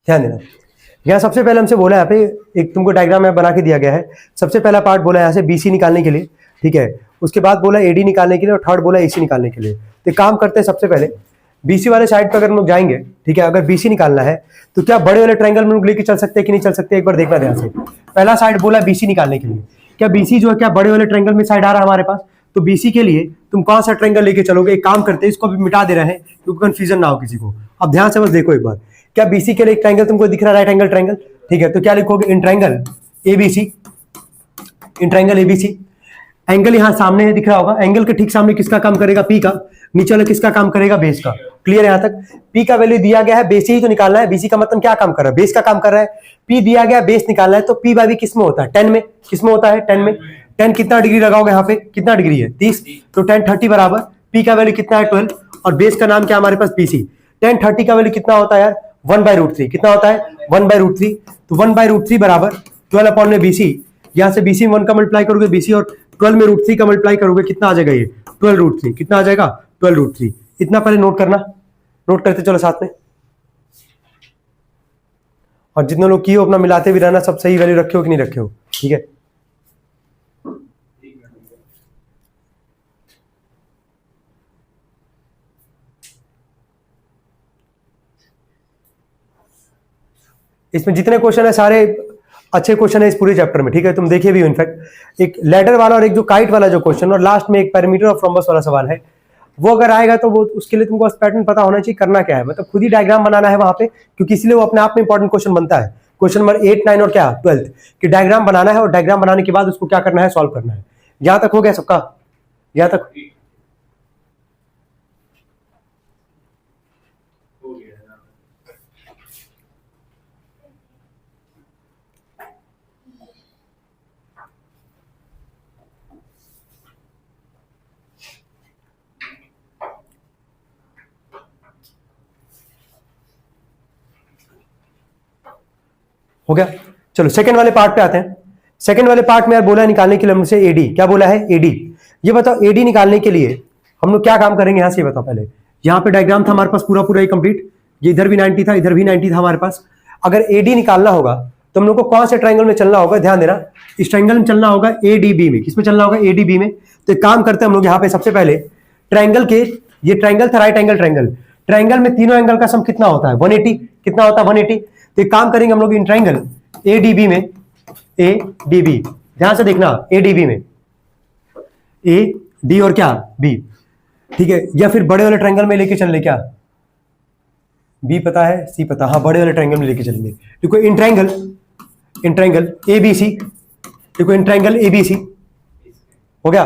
ध्यान देना, यहाँ सबसे पहले हमसे बोला, यहाँ पे एक तुमको डायग्राम में बना के दिया गया है। सबसे पहला पार्ट बोला यहाँ से BC निकालने के लिए, ठीक है। उसके बाद बोला AD निकालने के लिए, और थर्ड बोला AC निकालने के लिए। तो काम करते हैं, सबसे पहले BC वाले साइड पर अगर हम लोग जाएंगे, ठीक है, अगर BC निकालना है तो क्या बड़े वाले ट्रायंगल में लोग लेके चल सकते हैं कि नहीं चल सकते, एक बार देखना ध्यान से। पहला साइड बोला BC निकालने के लिए, क्या BC जो है क्या बड़े वाले ट्रायंगल में साइड आ रहा है हमारे पास, तो BC के लिए तुम कौन सा ट्रायंगल लेके चलोगे। एक काम करते हैं, इसको भी मिटा दे रहे हैं क्योंकि कंफ्यूजन ना हो किसी को। अब ध्यान से बस देखो एक बार, क्या BC के लिए एक ट्रायंगल तुमको दिख रहा है, राइट एंगल ट्रायंगल, ठीक है। तो क्या लिखोगे, in triangle ABC, in triangle ABC। Angle यहाँ सामने है, दिख रहा होगा। एंगल के ठीक सामने किसका काम करेगा, P का। नीचे वाला किसका काम करेगा, बेस का। क्लियर है यहाँ तक। P का वैल्यू दिया गया है, बेस ही तो निकालना है। BC का मतलब क्या काम कर रहा है, बेस का काम कर रहा है। P दिया गया, बेस निकालना है, तो P बाई किस में होता है, 10 में। किस में होता है, 10 में। 10 कितना डिग्री लगाओगे यहाँ पे, कितना डिग्री है, 30, तो 10 30 बराबर P का वैल्यू कितना है, 12, और बेस का नाम क्या हमारे पास, BC। 10 30 का वैल्यू कितना होता है यार, 1/√3। कितना होता है, 1/√3। तो 1/√3 बराबर 12 अपॉन में BC। यहाँ से BC में 1 का मल्टीप्लाई करोगे BC, और 12 में √3 का मल्टीप्लाई करोगे, कितना आ जाएगा ये, 12√3। कितना आ जाएगा, 12√3। इतना पहले नोट करना, नोट करते चलो साथ में। और जितने लोग किए हो अपना मिलाते भी रहना, सब सही वैल्यू रखे हो कि नहीं रखे हो, ठीक है। इसमें जितने क्वेश्चन है सारे अच्छे क्वेश्चन है इस पूरे चैप्टर में, ठीक है। तुम देखिए भी इनफैक्ट एक लैडर वाला और एक जो काइट वाला जो क्वेश्चन, और लास्ट में एक पैरामीटर ऑफ रोम्बस वाला सवाल है, वो अगर आएगा तो वो उसके लिए तुमको पैटर्न पता होना चाहिए, करना क्या है, मतलब खुद ही डायग्राम बनाना है वहां पे, क्योंकि इसलिए वो अपने आप में इंपॉर्टेंट क्वेश्चन बनता है। क्वेश्चन नंबर 8 9 और क्या 12 कि डायग्राम बनाना है, और डायग्राम बनाने के बाद उसको क्या करना है, सॉल्व करना है। यहां तक हो गया सबका, यहां तक हो गया। चलो सेकंड वाले पार्ट पे आते हैं। सेकंड वाले पार्ट में यार बोला है निकालने के लिए हमसे AD, क्या बोला है, AD। ये बताओ AD निकालने के लिए हम लोग क्या काम करेंगे, यहां से बताओ पहले। यहाँ पे डायग्राम था हमारे पास पूरा पूरा ही कंप्लीट, ये इधर भी 90 था, इधर भी 90 था हमारे पास। अगर AD निकालना होगा तो हम लोग को कौन से ट्रायंगल में चलना होगा, ध्यान देना, इस ट्रायंगल में चलना होगा ADB में। किसमें चलना होगा, ADB में। तो एक काम करते हैं हम लोग, यहाँ पे सबसे पहले ट्रायंगल के, ये ट्रायंगल था राइट एंगल ट्रायंगल, ट्रायंगल में तीनों एंगल का सम कितना होता है, 180। कितना होता है, 180। तो एक काम करेंगे हम लोग इन ट्रायंगल ADB में, ADB ध्यान से देखना, ADB में AD और क्या B, ठीक है। या फिर बड़े वाले ट्रायंगल में लेके चल ले, क्या B पता है, C पता, हाँ बड़े वाले ट्रायंगल में लेके चलेंगे। देखो इन ट्रायंगल ABC, देखो इन ट्रायंगल ABC हो गया,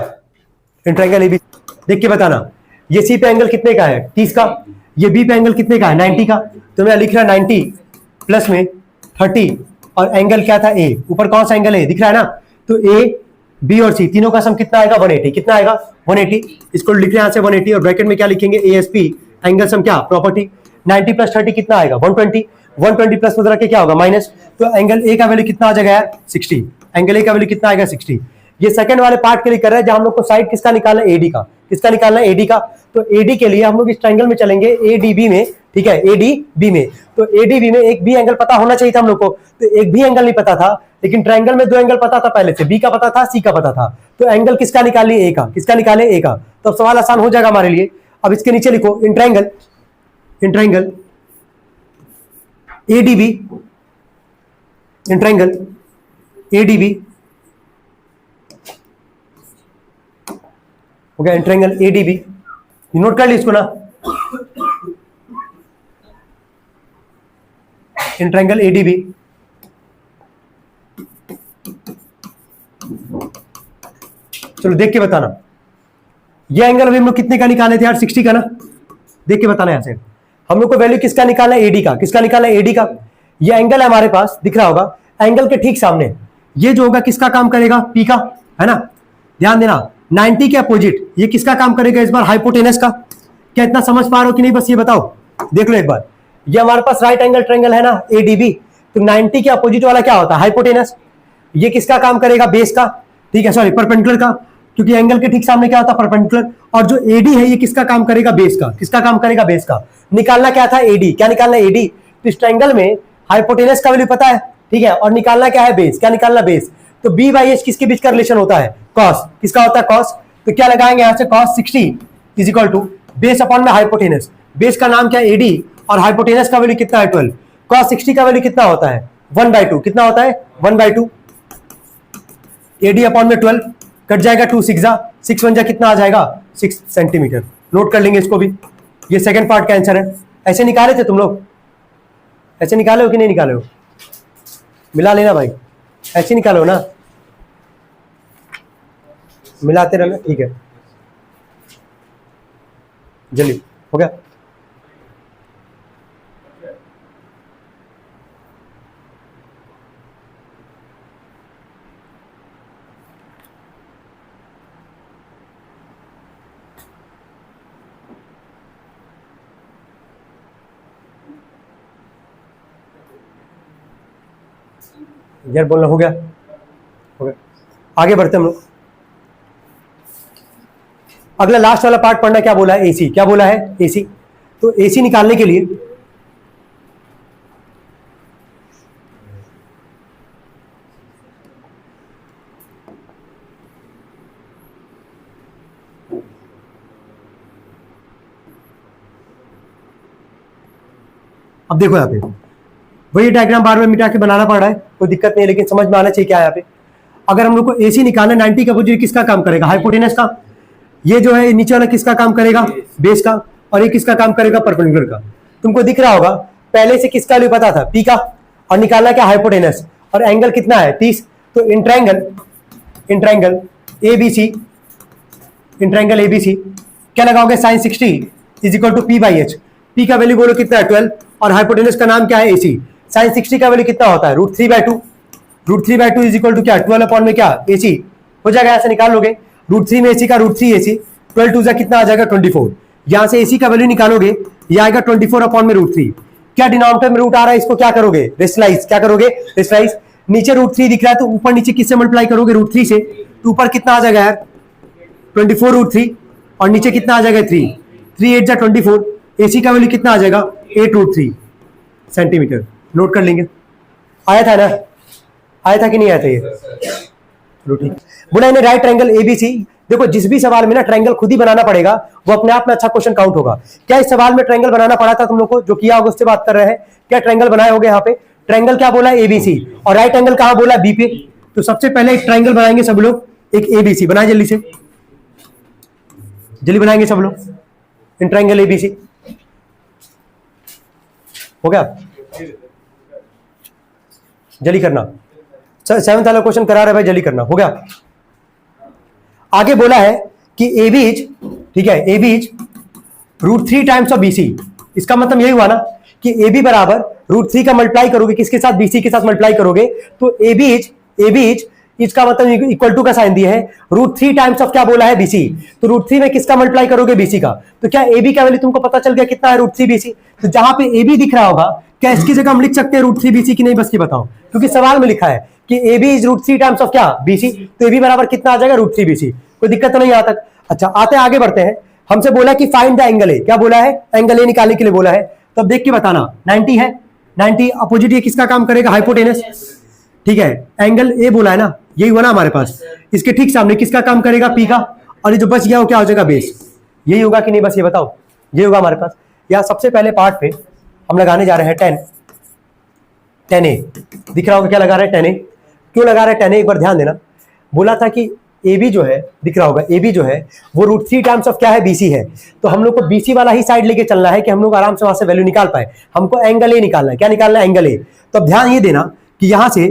इन ट्रायंगल ABC देख के बताना, ये C पे एंगल कितने का है, 30 का, ये B पे एंगल कितने का है, 90 का। तो मैं लिख रहा 90 प्लस में 30, और एंगल क्या था A, ऊपर कौन सा एंगल है दिख रहा है ना, तो A B और C तीनों का सम कितना आएगा, 180। कितना आएगा, 180। इसको लिख रहे हैं यहाँ से 180, और ब्रैकेट में क्या लिखेंगे, ASP एंगल सम क्या, प्रॉपर्टी। 90 प्लस 30 कितना आएगा, 120। 120 प्लस में के क्या होगा, माइनस। तो एंगल A का वैल्यू कितना आ जाएगा यार, 60। एंगल A का वैल्यू कितना आएगा, 60। ये सेकंड वाले पार्ट के लिए कर रहे हैं जहां हम लोग को साइड किसका निकालना है, AD का। किसका निकालना है, AD का। तो AD के लिए हम लोग इस ट्रायंगल में चलेंगे ADB में, ठीक है, ADB में। तो ADB में एक भी एंगल पता होना चाहिए था हम लोग को, तो एक भी एंगल नहीं पता था, लेकिन ट्रायंगल में दो एंगल पता था पहले से, B का पता था, C का पता था। तो एंगल किसका निकालिए, A का। किसका निकाले, A का। तो अब सवाल आसान हो जाएगा हमारे लिए। अब इसके नीचे लिखो in triangle ADB, in triangle ADB हो गया, इन ट्रायंगल ADB। नोट कर ली इसको ना, इन ट्रायंगल ADB। चलो देख के बताना, ये एंगल अभी हम लोग कितने का निकाले थे यार, 60 का ना। देख के बताना यहां से हम लोग को वैल्यू किसका निकालना है, AD का। किसका निकालना है, AD का। ये एंगल है हमारे पास, दिख रहा होगा, एंगल के ठीक सामने ये जो होगा किसका काम करेगा, P का, है ना। ध्यान देना 90 के अपोजिट ये किसका काम करेगा इस बार, हाइपोटेनस का। क्या इतना समझ पा रहे हो कि नहीं, बस ये बताओ, देख लो एक बार। ये हमारे पास राइट एंगल ट्रायंगल है ना ADB, तो 90 के अपोजिट वाला क्या होता है, हाइपोटेनस। ये किसका काम करेगा, बेस का, ठीक है, सॉरी परपेंडिकुलर का, क्योंकि एंगल के ठीक सामने क्या होता है, परपेंडिकुलर। और जो AD है ये किसका काम करेगा, बेस का। किसका काम करेगा, बेस का। निकालना क्या था, AD। क्या निकालना है, AD। तो इस ट्रायंगल में हाइपोटेनस का वैल्यू पता है, ठीक है, और निकालना क्या है बेस, क्या निकालना बेस, तो b बाई एच किसके बीच का रिलेशन होता है, कॉस, किसका होता है कॉस, तो क्या लगाएंगे यहां से cos 60 is equal to base upon में हाइपोटेनस, बेस का नाम क्या है AD और हाइपोटेनस का वैल्यू कितना है 12, cos 60 का वैल्यू कितना होता है 1/2, कितना होता है 1/2, AD अपॉन में 12 कट जाएगा 2 6 जा 6 1 जा कितना आ जाएगा 6 सेंटीमीटर, नोट कर लेंगे इसको भी, ये सेकंड पार्ट का आंसर है। ऐसे निकाले थे तुम लोग, ऐसे निकाले हो कि नहीं निकाले हो, मिला लेना भाई, ऐसे निकालो ना, मिलाते रहना, ठीक है, जल्दी हो गया। यार बोलना हो गया, हो गया, आगे बढ़ते हम लोग। अगला लास्ट वाला पार्ट पढ़ना, क्या बोला है एसी, क्या बोला है एसी, तो एसी निकालने के लिए अब देखो यहाँ पे वही डायग्राम बार बार मिटा के बनाना पड़ रहा है, कोई दिक्कत नहीं है, लेकिन समझ में आना चाहिए क्या है यहाँ पे। अगर हम लोग को एसी निकालना, 90 का पोजीशन किसका काम करेगा, हाइपोटेनस का, ये जो है नीचे वाला किसका काम करेगा बेस का, और ये किसका काम करेगा परपेंडिकुलर का। तुमको दिख रहा होगा पहले से किसका वैल्यू पता था पी का, और निकालना क्या हाइपोटेनस, और एंगल कितना है 30, तो इंट्रायंगल एबीसी, इंट्रायंगल एबीसी क्या लगाओगे sin 60 is equal to P by H, P का वैल्यू बोलो कितना है 12, और हाइपोटेनस का नाम क्या है एसी, sin 60 का वैल्यू कितना होता है √3/2, √3/2 इज इक्वल टू क्या 12 अपॉन में क्या एसी, हो जाएगा ऐसे निकाल लोगे, √3 में एसी का √3 एसी, 12 2 कितना आ जाएगा 24, यहां से एसी का वैल्यू निकालोगे, ये आएगा 24 अपॉन में √3, क्या डिनोमिनेटर में रूट आ रहा है, इसको क्या करोगे रेशनलाइज, क्या करोगे रेशनलाइज, नीचे √3 दिख रहा है तो ऊपर नीचे किससे मल्टीप्लाई करोगे √3 से, तो ऊपर कितना आ जाएगा यार 24 √3, और नीचे कितना आ जाएगा 3 3 8 जा 24, एसी का वैल्यू कितना आ जाएगा 8 √3 सेंटीमीटर, नोट कर लेंगे। आया था ना, आया था कि नहीं आया था ये, चलो ठीक। बोला इन्हें राइट ट्रायंगल एबीसी, देखो जिस भी सवाल में ना ट्रायंगल खुद ही बनाना पड़ेगा वो अपने आप में अच्छा क्वेश्चन काउंट होगा। क्या इस सवाल में ट्रायंगल बनाना पड़ा था तुम लोग को, जो किया होगा उससे बात कर रहे हैं, क्या ट्रायंगल बनाए होगे यहाँ पे, ट्रायंगल क्या बोला एबीसी, और राइट एंगल कहां बोला बी पे, तो सबसे पहले एक ट्रायंगल बनाएंगे सब लोग, एक एबीसी बनाए जल्दी से, जल्दी बनाएंगे सब लोग, इन ट्रायंगल एबीसी हो गया, जल्दी करना, सेवंथ वाला क्वेश्चन करा रहे भाई, जल्दी करना, हो गया। आगे बोला है कि AB इज, ठीक है, AB is √3 times of BC, इसका मतलब यही हुआ ना कि AB बराबर √3 का मल्टीप्लाई करोगे किसके साथ, BC के साथ मल्टीप्लाई करोगे, तो AB इज इसका मतलब इक्वल टू का साइन दिया है, √3 टाइम्स ऑफ क्या बोला है BC, तो √3 में किसका मल्टीप्लाई करोगे BC का, तो क्या AB का वैल्यू तुमको पता चल गया कितना है √3 BC, तो जहां पे AB दिख रहा होगा क्या इसकी जगह हम लिख सकते हैं √3 BC की नहीं, बस ये बताओ, क्योंकि सवाल में लिखा है कि AB इज √3 टाइम्स ऑफ क्या BC, तो AB बराबर कितना आ जाएगा √3 BC, कोई दिक्कत तो नहीं यहाँ तक। अच्छा आते आगे बढ़ते हैं, हमसे बोला कि फाइंड द एंगल ए, क्या बोला है एंगल ए निकालने के लिए बोला है, तो अब देख के बताना 90 है, 90 अपोजिट ये किसका काम करेगा हाइपोटेनस, ठीक है, एंगल ए बोला है ना, यही हुआ ना हमारे पास, इसके ठीक सामने किसका काम करेगा पी का, और ये जो बच गया वो क्या हो जाएगा बेस, यही होगा कि नहीं, बस ये बताओ, ये होगा हमारे पास। यहाँ सबसे पहले पार्ट पे हम लगाने जा रहे हैं 10 ए, दिख रहा होगा क्या लगा रहे हैं 10 ए, क्यों लगा रहे हैं 10 ए, एक बार ध्यान देना, बोला था कि AB जो है दिख रहा होगा, AB जो है वो √3 टाइम्स ऑफ क्या है BC है, तो हम लोग को BC वाला ही साइड लेके चलना है कि हम लोग आराम से वहां से वैल्यू निकाल पाए, हमको एंगल ए निकालना है, क्या निकालना है एंगल ए, तो अब ध्यान ये देना कि यहां से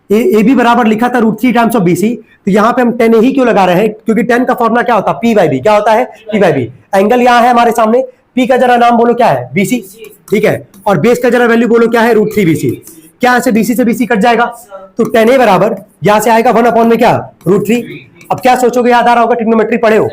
AB बराबर लिखा था √3 टाइम्स ऑफ BC, तो यहाँ पे हम 10 ए ही क्यों लगा रहे हैं, क्योंकि 10 का फॉर्मूला क्या होता है P/B, क्या होता है P/B, एंगल यहाँ है हमारे सामने, P का जरा नाम बोलो क्या है BC, ठीक है, और बेस का जरा वैल्यू बोलो क्या है √3 BC, क्या यहाँ से BC से BC कट जाएगा, तो 10 ए बराबर यहाँ से आएगा 1 अपॉन में क्या √3, अब क्या सोचोगे, याद आ रहा होगा ट्रिग्नोमेट्री पढ़े हो,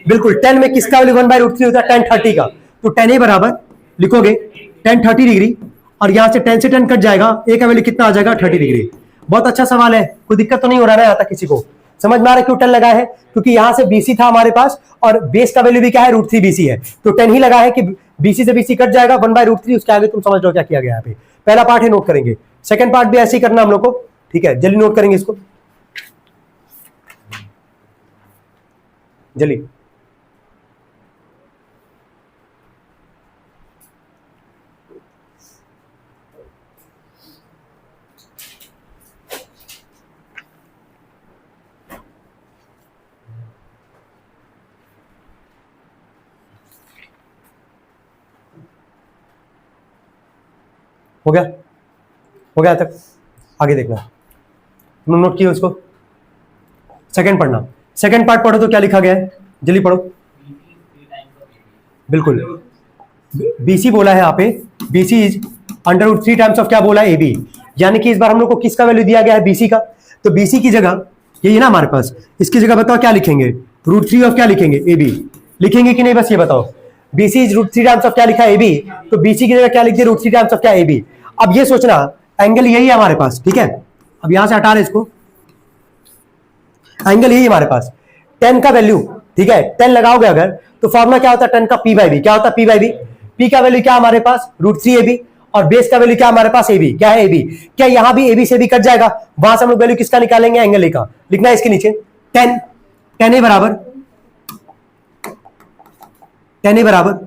बिल्कुल 10 में किसका वैल्यू 1/√3 होता है tan 30 का, तो 10 ए बराबर लिखोगे tan 30 डिग्री, और यहाँ से 10 से 10 कट जाएगा, ए का वैल्यू कितना आ जाएगा 30 डिग्री। बहुत अच्छा सवाल है, कोई दिक्कत तो नहीं हो रहा है यहाँ तक किसी को, समझ में आ रहा है क्यों 10 लगा है, क्योंकि यहाँ से BC था हमारे पास और बेस का वैल्यू भी क्या है √3 BC है, तो 10 ही लगा है कि BC से BC कट जाएगा 1/√3, उसके आगे तुम समझ लो क्या किया गया यहाँ पे, पहला पार्ट है, नोट करेंगे। सेकंड पार्ट भी ऐसे ही करना हम लोग को, ठीक है, जल्दी नोट करेंगे इसको, जल्दी। हो गया, हो गया तक, आगे देखना, तुमने नोट किया उसको। सेकंड पढ़ना, सेकंड पार्ट पढ़ो तो क्या लिखा गया है, जल्दी पढ़ो। बिल्कुल, बीसी बोला है यहाँ पे, BC is under root 3 times of क्या बोला है, एबी। यानी कि इस बार हम लोग को किसका वैल्यू दिया गया है, बीसी का। तो बीसी की जगह ये ना हमारे पास, इसकी जगह बताओ क्या लिखेंगे, √3 ऑफ क्या लिखेंगे, एबी। लिखेंगे कि नहीं, बस ये बताओ। बीसी इज √3 टाइम्स ऑफ क्या लिखा है, एबी। तो बीसी की जगह क्या लिख दिया, √3 टाइम्स ऑफ क्या, एबी। अब ये सोचना एंगल यही है हमारे पास, ठीक है। अब यहां से हटा रहे इसको, एंगल यही हमारे पास, 10 का वैल्यू, ठीक है, 10 लगाओगे अगर तो फॉर्मूला क्या होता है 10 का, पी बाई बी। क्या होता है, पी बाई बी। पी का वैल्यू क्या हमारे पास, √3 AB, और बेस का वैल्यू क्या हमारे पास, AB। क्या है, AB। क्या यहां भी AB से भी कट जाएगा, वहां से हम लोग वैल्यू किसका निकालेंगे, एंगल ए का। लिखना है इसके नीचे 10, 10A बराबर, 10A बराबर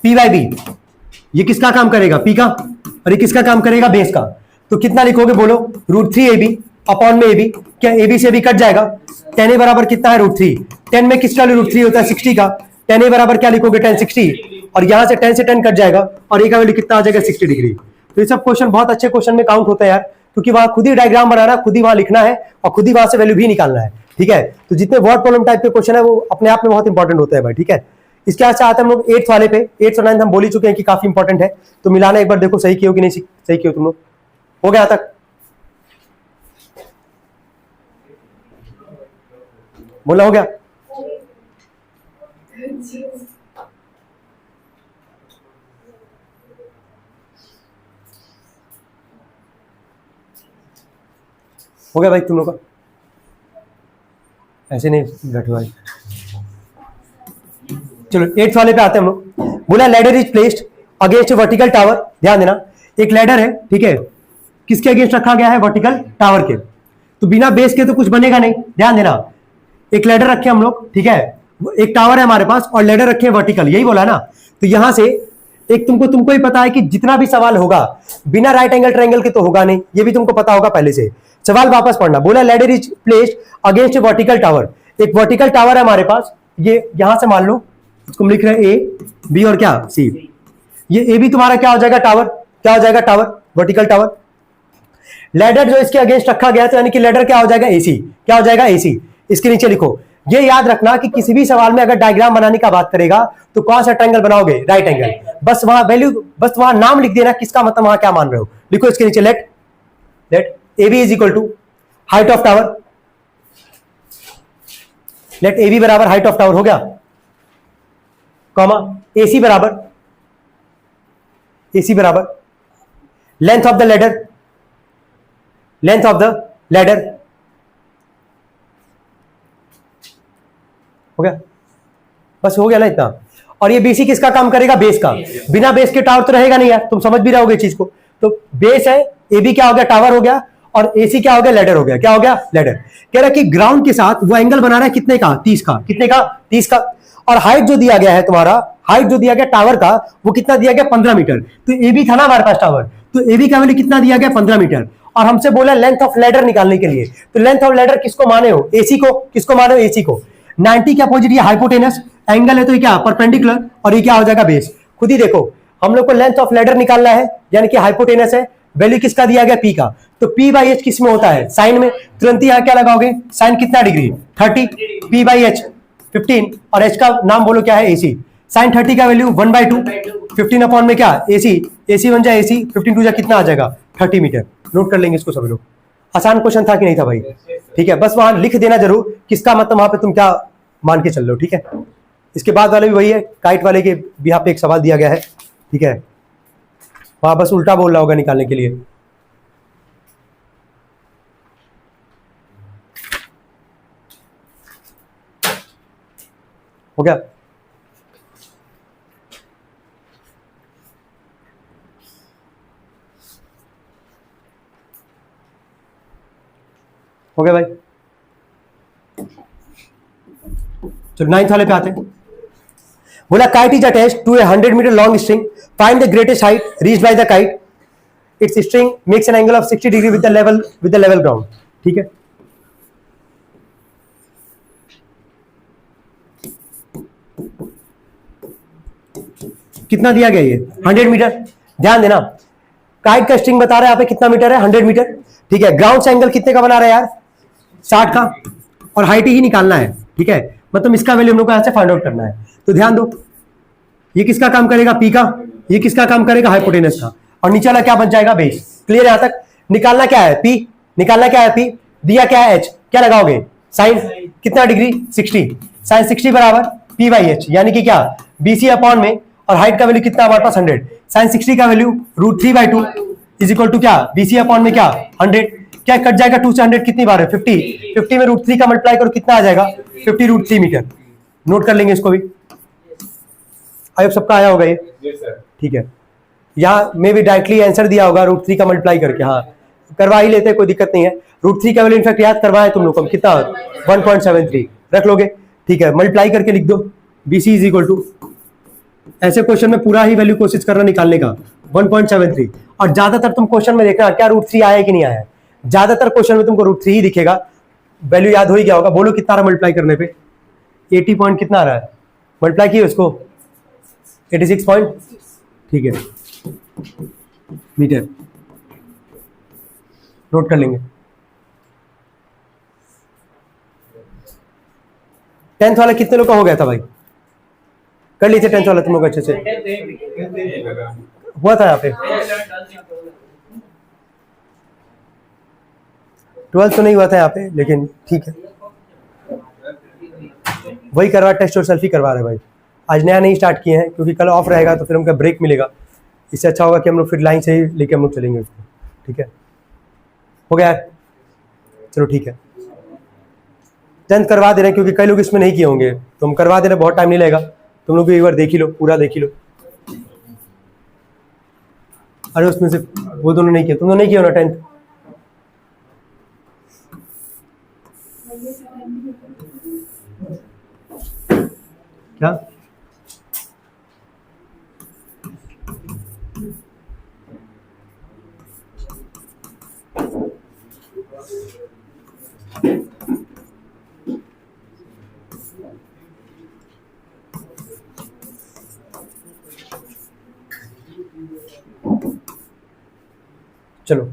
पी बाई बी। ये किसका काम करेगा, पी का, और ये किसका काम करेगा, बेस का। तो कितना लिखोगे बोलो, √3 AB अपॉन में AB। क्या AB से भी कट जाएगा, 10A बराबर कितना है, √3। 10 में किसका √3 होता है, 60 का। 10A बराबर क्या लिखोगे, 10 60, और यहां से 10 से 10 कट जाएगा, और ए का वैल्यू कितना आ जाएगा, 60 डिग्री। तो ये सब क्वेश्चन बहुत अच्छे क्वेश्चन में काउंट होता है यार, क्योंकि वहां खुद ही डायग्राम बनाना, खुद ही वहां लिखना है, और खुद ही वहां से वैल्यू भी निकालना है, ठीक है। तो जितने वर्ड प्रॉब्लम टाइप के क्वेश्चन है वो अपने आप में बहुत इंपॉर्टेंट होता है भाई, ठीक है। इसके बाद से आते हैं हम लोग 8th वाले पे। 8th और 9th हम बोल ही चुके हैं कि काफी इंपॉर्टेंट है, तो मिलाना एक बार देखो सही किया कि नहीं, सही किया तुम लोग, हो गया तक, बोला हो गया। हो गया भाई तुम लोग का, ऐसे नहीं बैठो भाई। चलो 8th वाले पे आते हैं हम लोग। बोला ladder is placed against vertical tower. ध्यान देना, एक लैडर है, ठीक है, किसके अगेंस्ट रखा गया है, वर्टिकल टावर के। तो बिना बेस के तो कुछ बनेगा नहीं। ध्यान देना, एक लैडर रखे हम लोग, ठीक है, एक टावर है हमारे पास और लैडर रखे वर्टिकल, यही बोला ना। तो यहां से एक तुमको ही पता है कि जितना भी सवाल होगा बिना राइट एंगल ट्रायंगल के तो होगा नहीं, ये भी तुमको पता होगा पहले से। सवाल वापस पढ़ना, बोला ladder is placed against vertical tower. एक वर्टिकल टावर है हमारे पास, ये यहां से मान लो तुम लिख रहे हैं ए बी और क्या सी। ये ए बी तुम्हारा क्या हो जाएगा, टावर। क्या हो जाएगा, टावर, वर्टिकल टावर। लैडर जो इसके अगेंस्ट रखा गया तो यानी कि लैडर क्या हो जाएगा, एसी। क्या हो जाएगा, एसी। इसके नीचे लिखो, ये याद रखना कि किसी भी सवाल में अगर डायग्राम बनाने का बात करेगा तो कौन सा ट्रायंगल बनाओगे, राइट एंगल। बस वहां वैल्यू, बस वहां नाम लिख देना किसका, मतलब वहां क्या मान रहे हो। लिखो इसके नीचे let A B is equal to height of tower, let A B बराबर हाइट ऑफ टावर, हो गया, कॉमा एसी बराबर, एसी बराबर length of the ladder, length of the ladder. हो गया, बस हो गया ना इतना। और ये बीसी किसका काम करेगा, बेस का। बिना बेस के टावर तो रहेगा नहीं यार, तुम समझ भी रहोगे चीज को। तो बेस है, एबी क्या हो गया, टावर हो गया, और एसी क्या हो गया, लैडर हो गया। क्या हो गया, लैडर। कह रहा है कि ग्राउंड के साथ वो एंगल बना रहा है कितने का, 30 का। कितने का, 30 का। और हाइट जो दिया गया है तुम्हारा, हाइट जो दिया गया टावर का, वो कितना दिया गया, 15 मीटर। तो एबी था ना हमारे पास टावर, तो एबी का वैल्यू कितना दिया गया, 15 मीटर। और हमसे बोला लेंथ ऑफ लैडर निकालने के लिए। तो लेंथ ऑफ लैडर किसको माने हो, एसी को। किसको माने हो, एसी को। 90 के अपोजिट ये हाइपोटेनस एंगल है, तो ये क्या, परपेंडिकुलर, और ये क्या हो जाएगा, बेस। खुद ही देखो, हम लोग को लेंथ ऑफ लैडर निकालना है, यानी कि हाइपोटेनस है, वैल्यू किसका दिया गया, पी का। तो पी बाई एच किस में होता है, साइन में। तुरंत यहां क्या लगाओगे, साइन कितना डिग्री, 30, पी बाई एच 15, और एच का नाम बोलो क्या है, एसी। साइन 30 का वैल्यू 1/2, 15 अपॉन में क्या, एसी। एसी बन जाए एसी, 15 टू जा कितना आ जाएगा, 30 मीटर। नोट कर लेंगे इसको सब लोग। आसान क्वेश्चन था कि नहीं था भाई, ठीक है। बस वहां लिख देना जरूर किसका, मतलब वहां पे तुम क्या मान के चल रहे हो, ठीक है। इसके बाद वाले भी वही है, काइट वाले के भी यहाँ पे एक सवाल दिया गया है, ठीक है। वहां बस उल्टा बोल रहा होगा निकालने के लिए। हो गया, हो गया भाई। चलो 9th वाले पे आते हैं। बोला kite is attached to a 100 metre long string, find the greatest height reached by the kite, its string makes an angle of 60 degree with the level ground. ठीक है, कितना दिया गया ये 100 मीटर। ध्यान देना, काइट का स्ट्रिंग बता रहा है यहाँ पे कितना मीटर है, 100 मीटर। ठीक है, ग्राउंड से एंगल कितने का बना रहा है यार, 60 का, और हाइट ही निकालना है। ठीक है, मतलब इसका वैल्यू हम लोग को यहाँ से फाइंड आउट करना है। तो ध्यान दो, ये किसका काम करेगा, पी का, ये किसका काम करेगा, हाइपोटेनस का, और नीचे वाला क्या बन जाएगा, बेस। क्लियर यहां तक। निकालना क्या है, पी, निकालना क्या है, पी, दिया क्या है, एच, क्या लगाओगे, साइन कितना डिग्री, 60, साइन 60 बराबर पी बाई एच, यानी कि क्या, बीसी अपॉन में, और हाइट का वैल्यू कितना हमारे पास 100, साइन 60 का वैल्यू √3/2 इज इक्वल टू क्या, बीसी अपॉन में क्या 100, क्या कट जाएगा 2 से 100 कितनी बार है, 50, 50 में √3 का मल्टीप्लाई करो कितना आ जाएगा, 50 √3 मीटर। नोट कर लेंगे इसको भी, आई सबका आया होगा ये। ठीक है, यहाँ में भी डायरेक्टली आंसर दिया होगा √3 का मल्टीप्लाई करके, हाँ करवा ही लेते हैं, कोई दिक्कत नहीं है। √3 का वैल्यू इनफैक्ट याद करवाए तुम लोग को, कितना 1.73 रख लोगे। ठीक है, मल्टीप्लाई करके लिख दो, BC इज इक्वल टू, ऐसे क्वेश्चन में पूरा ही वैल्यू कोशिश करना निकालने का, 1.73। और ज्यादातर तुम क्वेश्चन में देखना क्या √3 आया है कि नहीं आया है, ज्यादातर क्वेश्चन में तुमको √3 ही दिखेगा, वैल्यू याद हो ही गया होगा। बोलो कितना आ रहा मल्टीप्लाई करने पे, 80 पॉइंट कितना आ रहा है, मल्टीप्लाई किए उसको 86 पॉइंट, ठीक है, मीटर। नोट कर लेंगे। 10th वाला कितने लोग का हो गया था भाई, कर लीजिए 10th वाला तुम लोग अच्छे से, हुआ था यहाँ पे। 12th तो नहीं हुआ था यहाँ पे, लेकिन ठीक है, वही करवा, टेस्ट और सेल्फी करवा रहे भाई। आज नया नहीं स्टार्ट किए हैं, क्योंकि कल ऑफ रहेगा तो फिर हमका ब्रेक मिलेगा। इससे अच्छा होगा कि हम लोग फिर लाइन से ही लेके हम लोग चलेंगे उसको। ठीक है, हो गया, चलो ठीक है, 10th करवा दे रहे हैं, क्योंकि कई लोग इसमें नहीं किए होंगे, तो हम करवा दे रहे हैं, बहुत टाइम नहीं लगेगा। तुम लोग भी एक बार देख ही लो, पूरा देख ही लो। अरे उसमें से वो दोनों नहीं किया, तुम दोनों नहीं किया ना 10th, क्या चलो,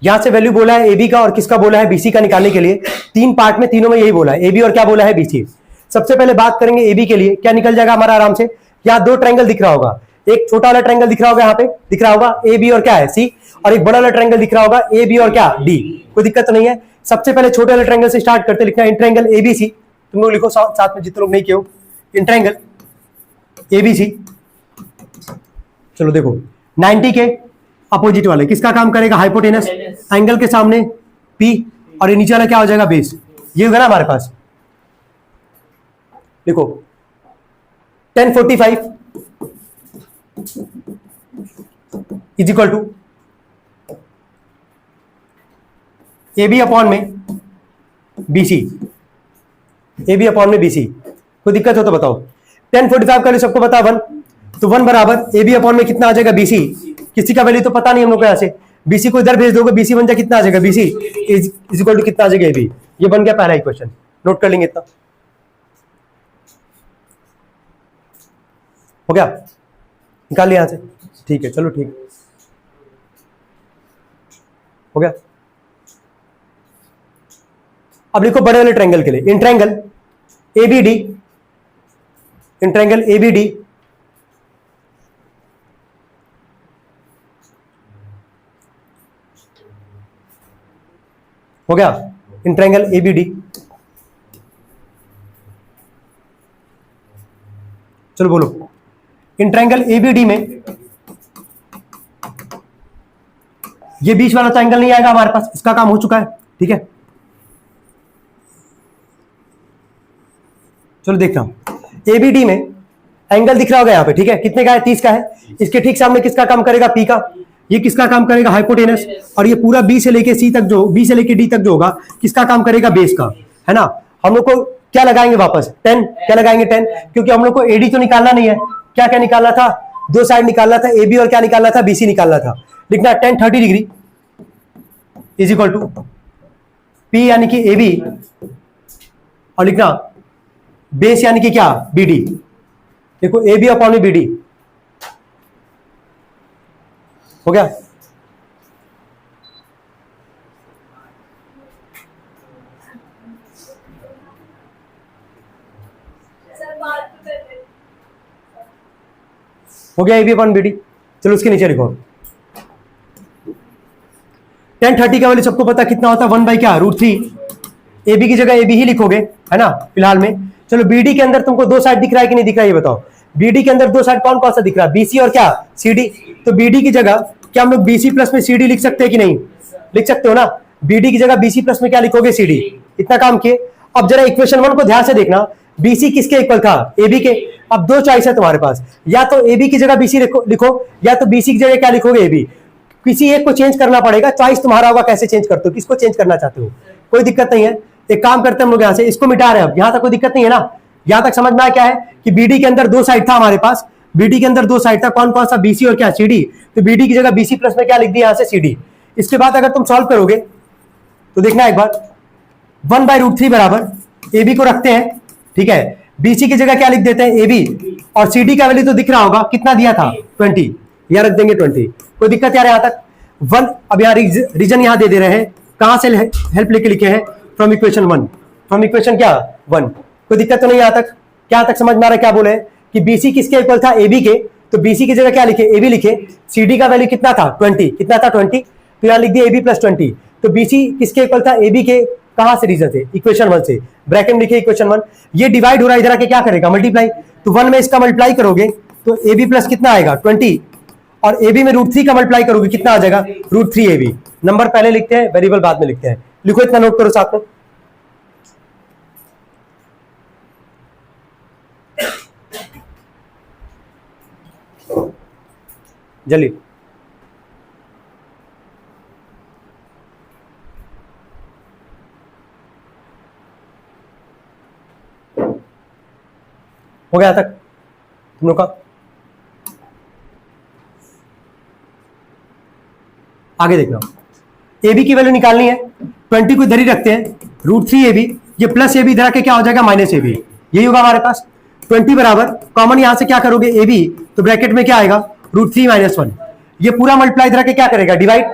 यहां से वैल्यू बोला है AB का और किसका बोला है, BC का निकालने के लिए। 3 पार्ट में, तीनों में यही बोला है, AB और क्या बोला है, BC। सबसे पहले बात करेंगे AB के लिए, क्या निकल जाएगा हमारा आराम से। यहाँ 2 ट्रायंगल दिख रहा होगा, एक छोटा वाला ट्रायंगल दिख रहा होगा, यहाँ पे दिख रहा होगा AB और क्या है, C, और एक बड़ा वाला ट्रायंगल दिख रहा होगा AB और क्या, D। कोई दिक्कत तो नहीं है। सबसे पहले छोटे वाले ट्रायंगल से स्टार्ट करते, लिखना इन ट्रायंगल ABC, तुम लोग लिखो साथ में जितने लोग नहीं किए हो, इन ट्रायंगल ABC। चलो देखो, 90 के अपोजिट वाले किसका काम करेगा, हाइपोटेनस, एंगल के सामने P, और ये नीचे वाला क्या हो जाएगा, बेस। ये होगा ना हमारे पास, देखो 1045 is equal to AB upon में BC, AB अपॉन में BC। कोई दिक्कत हो तो बताओ। 1045 का सबको पता 1, तो 1 बराबर AB अपॉन में कितना आ जाएगा, BC। किसी का वैल्यू तो पता नहीं हम लोग को, यहाँ से BC को इधर भेज दोगे, BC बन जाए कितना आ जाएगा, BC इज इक्वल टू कितना आ जाएगा, AB। ये बन गया पहला ही क्वेश्चन, नोट कर लेंगे इतना। हो गया, निकाल लिया यहाँ से, ठीक है, चलो ठीक हो गया। अब लिखो बड़े वाले ट्रायंगल के लिए, in triangle ABD, in triangle ABD हो गया, इन ट्रायंगल ABD। चलो बोलो, इन ट्रायंगल ABD में ये बीच वाला तो एंगल नहीं आएगा हमारे पास, इसका काम हो चुका है। ठीक है, चलो देखना, ABD में एंगल दिख रहा होगा यहाँ पे, ठीक है, कितने का है, 30 का है। इसके ठीक सामने किसका काम करेगा, P का। ये किसका काम करेगा? हाइपोटेनस। और ये पूरा बी से लेके सी तक जो, बी से लेके डी तक जो होगा, किसका काम करेगा? बेस का, है ना। हम लोग को क्या लगाएंगे वापस? 10। क्या लगाएंगे? 10, क्योंकि हम लोग को एडी तो निकालना नहीं है। क्या क्या निकालना था? दो साइड निकालना था, ए बी, और क्या निकालना था? बीसी निकालना था। लिखना 10 30 degree is equal to P यानी कि ए बी, और लिखना बेस यानी कि क्या? B D. देखो A B upon B D हो गया। हो गया A B upon B D. चलो उसके नीचे लिखो 10 30 का वैल्यू सबको पता कितना होता है? 1 बाई क्या? √3। ए बी की जगह ए बी ही लिखोगे, है ना, फिलहाल में। चलो बी डी के अंदर तुमको दो साइड दिख रहा है कि नहीं दिख रहा है ये बताओ। बी डी के अंदर दो साइड कौन कौन सा दिख रहा है? बीसी और क्या? C D. तो बी डी की जगह क्या हम लोग बीसी प्लस में सी डी लिख सकते हैं कि नहीं? लिख सकते हो ना। बी डी की जगह बीसी प्लस में क्या लिखोगे? C D. इतना काम किए। अब जरा इक्वेशन 1 को ध्यान से देखना। बीसी किसके इक्वल था? ए बी के। अब दो चॉइस है तुम्हारे पास, या तो ए बी की जगह बीसी लिखो, या तो बीसी की जगह क्या लिखोगे? A B. किसी एक को चेंज करना पड़ेगा। चॉइस तुम्हारा होगा कैसे चेंज करते हो, किसको चेंज करना चाहते हो। कोई दिक्कत नहीं है, एक काम करते हैं हम लोग यहां से इसको मिटा रहे हैं। अब यहां तक कोई दिक्कत नहीं है ना। यहां तक समझ में आया क्या है कि बीडी के अंदर दो साइड था हमारे पास। बीडी के अंदर दो साइड था, कौन कौन सा? बीसी और क्या? सीडी। तो बीडी की जगह बीसी प्लस में क्या लिख दिया? यहां से सीडी। इसके बाद अगर तुम सॉल्व करोगे तो देखना एक बार 1/√3 बराबर ए बी को रखते हैं, ठीक है। बीसी की जगह क्या लिख देते हैं? A B. और सीडी का वैल्यू तो दिख रहा होगा, कितना दिया था? 20। यहां रख देंगे 20। कोई दिक्कत यार यहां तक? 1। अब यहां रीजन यहां दे रहे हैं, कहां से हेल्प लेके लिखे हैं? From equation 1। फ्रॉम इक्वेशन क्या? 1। कोई दिक्कत तो नहीं यहां तक? क्या तक समझ में आ रहा है? क्या बोले कि बीसी किसके इक्वल था? ए बी के। तो बीसी की जगह क्या लिखे? ए बी लिखे। सीडी का वैल्यू कितना था? 20। कितना था? 20। तो यहां लिख दिया ए बी प्लस 20। तो बीसी किसके इक्वल था? ए बी के। कहां से रीजन से? इक्वेशन 1 से। ब्रैकेट में लिखे इक्वेशन 1। ये डिवाइड हो रहा है, इधर आके क्या करेगा? मल्टीप्लाई। तो 1 में इसका मल्टीप्लाई करोगे तो ए बी प्लस कितना आएगा? 20। और ए बी में √3 का मल्टीप्लाई करोगे कितना आ जाएगा? √3 ए बी। नंबर पहले लिखते हैं, वेरिएबल बाद में लिखते हैं। लिखो, इतना नोट करो साथ में। जल्दी। हो गया तक तुम लोग का? आगे देखना, ए बी की वैल्यू निकालनी है। 20 को इधर ही रखते हैं, √3 ए बी। ये प्लस ए बी इधर आके क्या हो जाएगा? Minus A B. यही होगा हमारे पास। 20 बराबर कॉमन यहां से क्या करोगे? A B. तो ब्रैकेट में क्या आएगा? √3 - 1। ये पूरा मल्टीप्लाई इधर आके क्या करेगा? डिवाइड।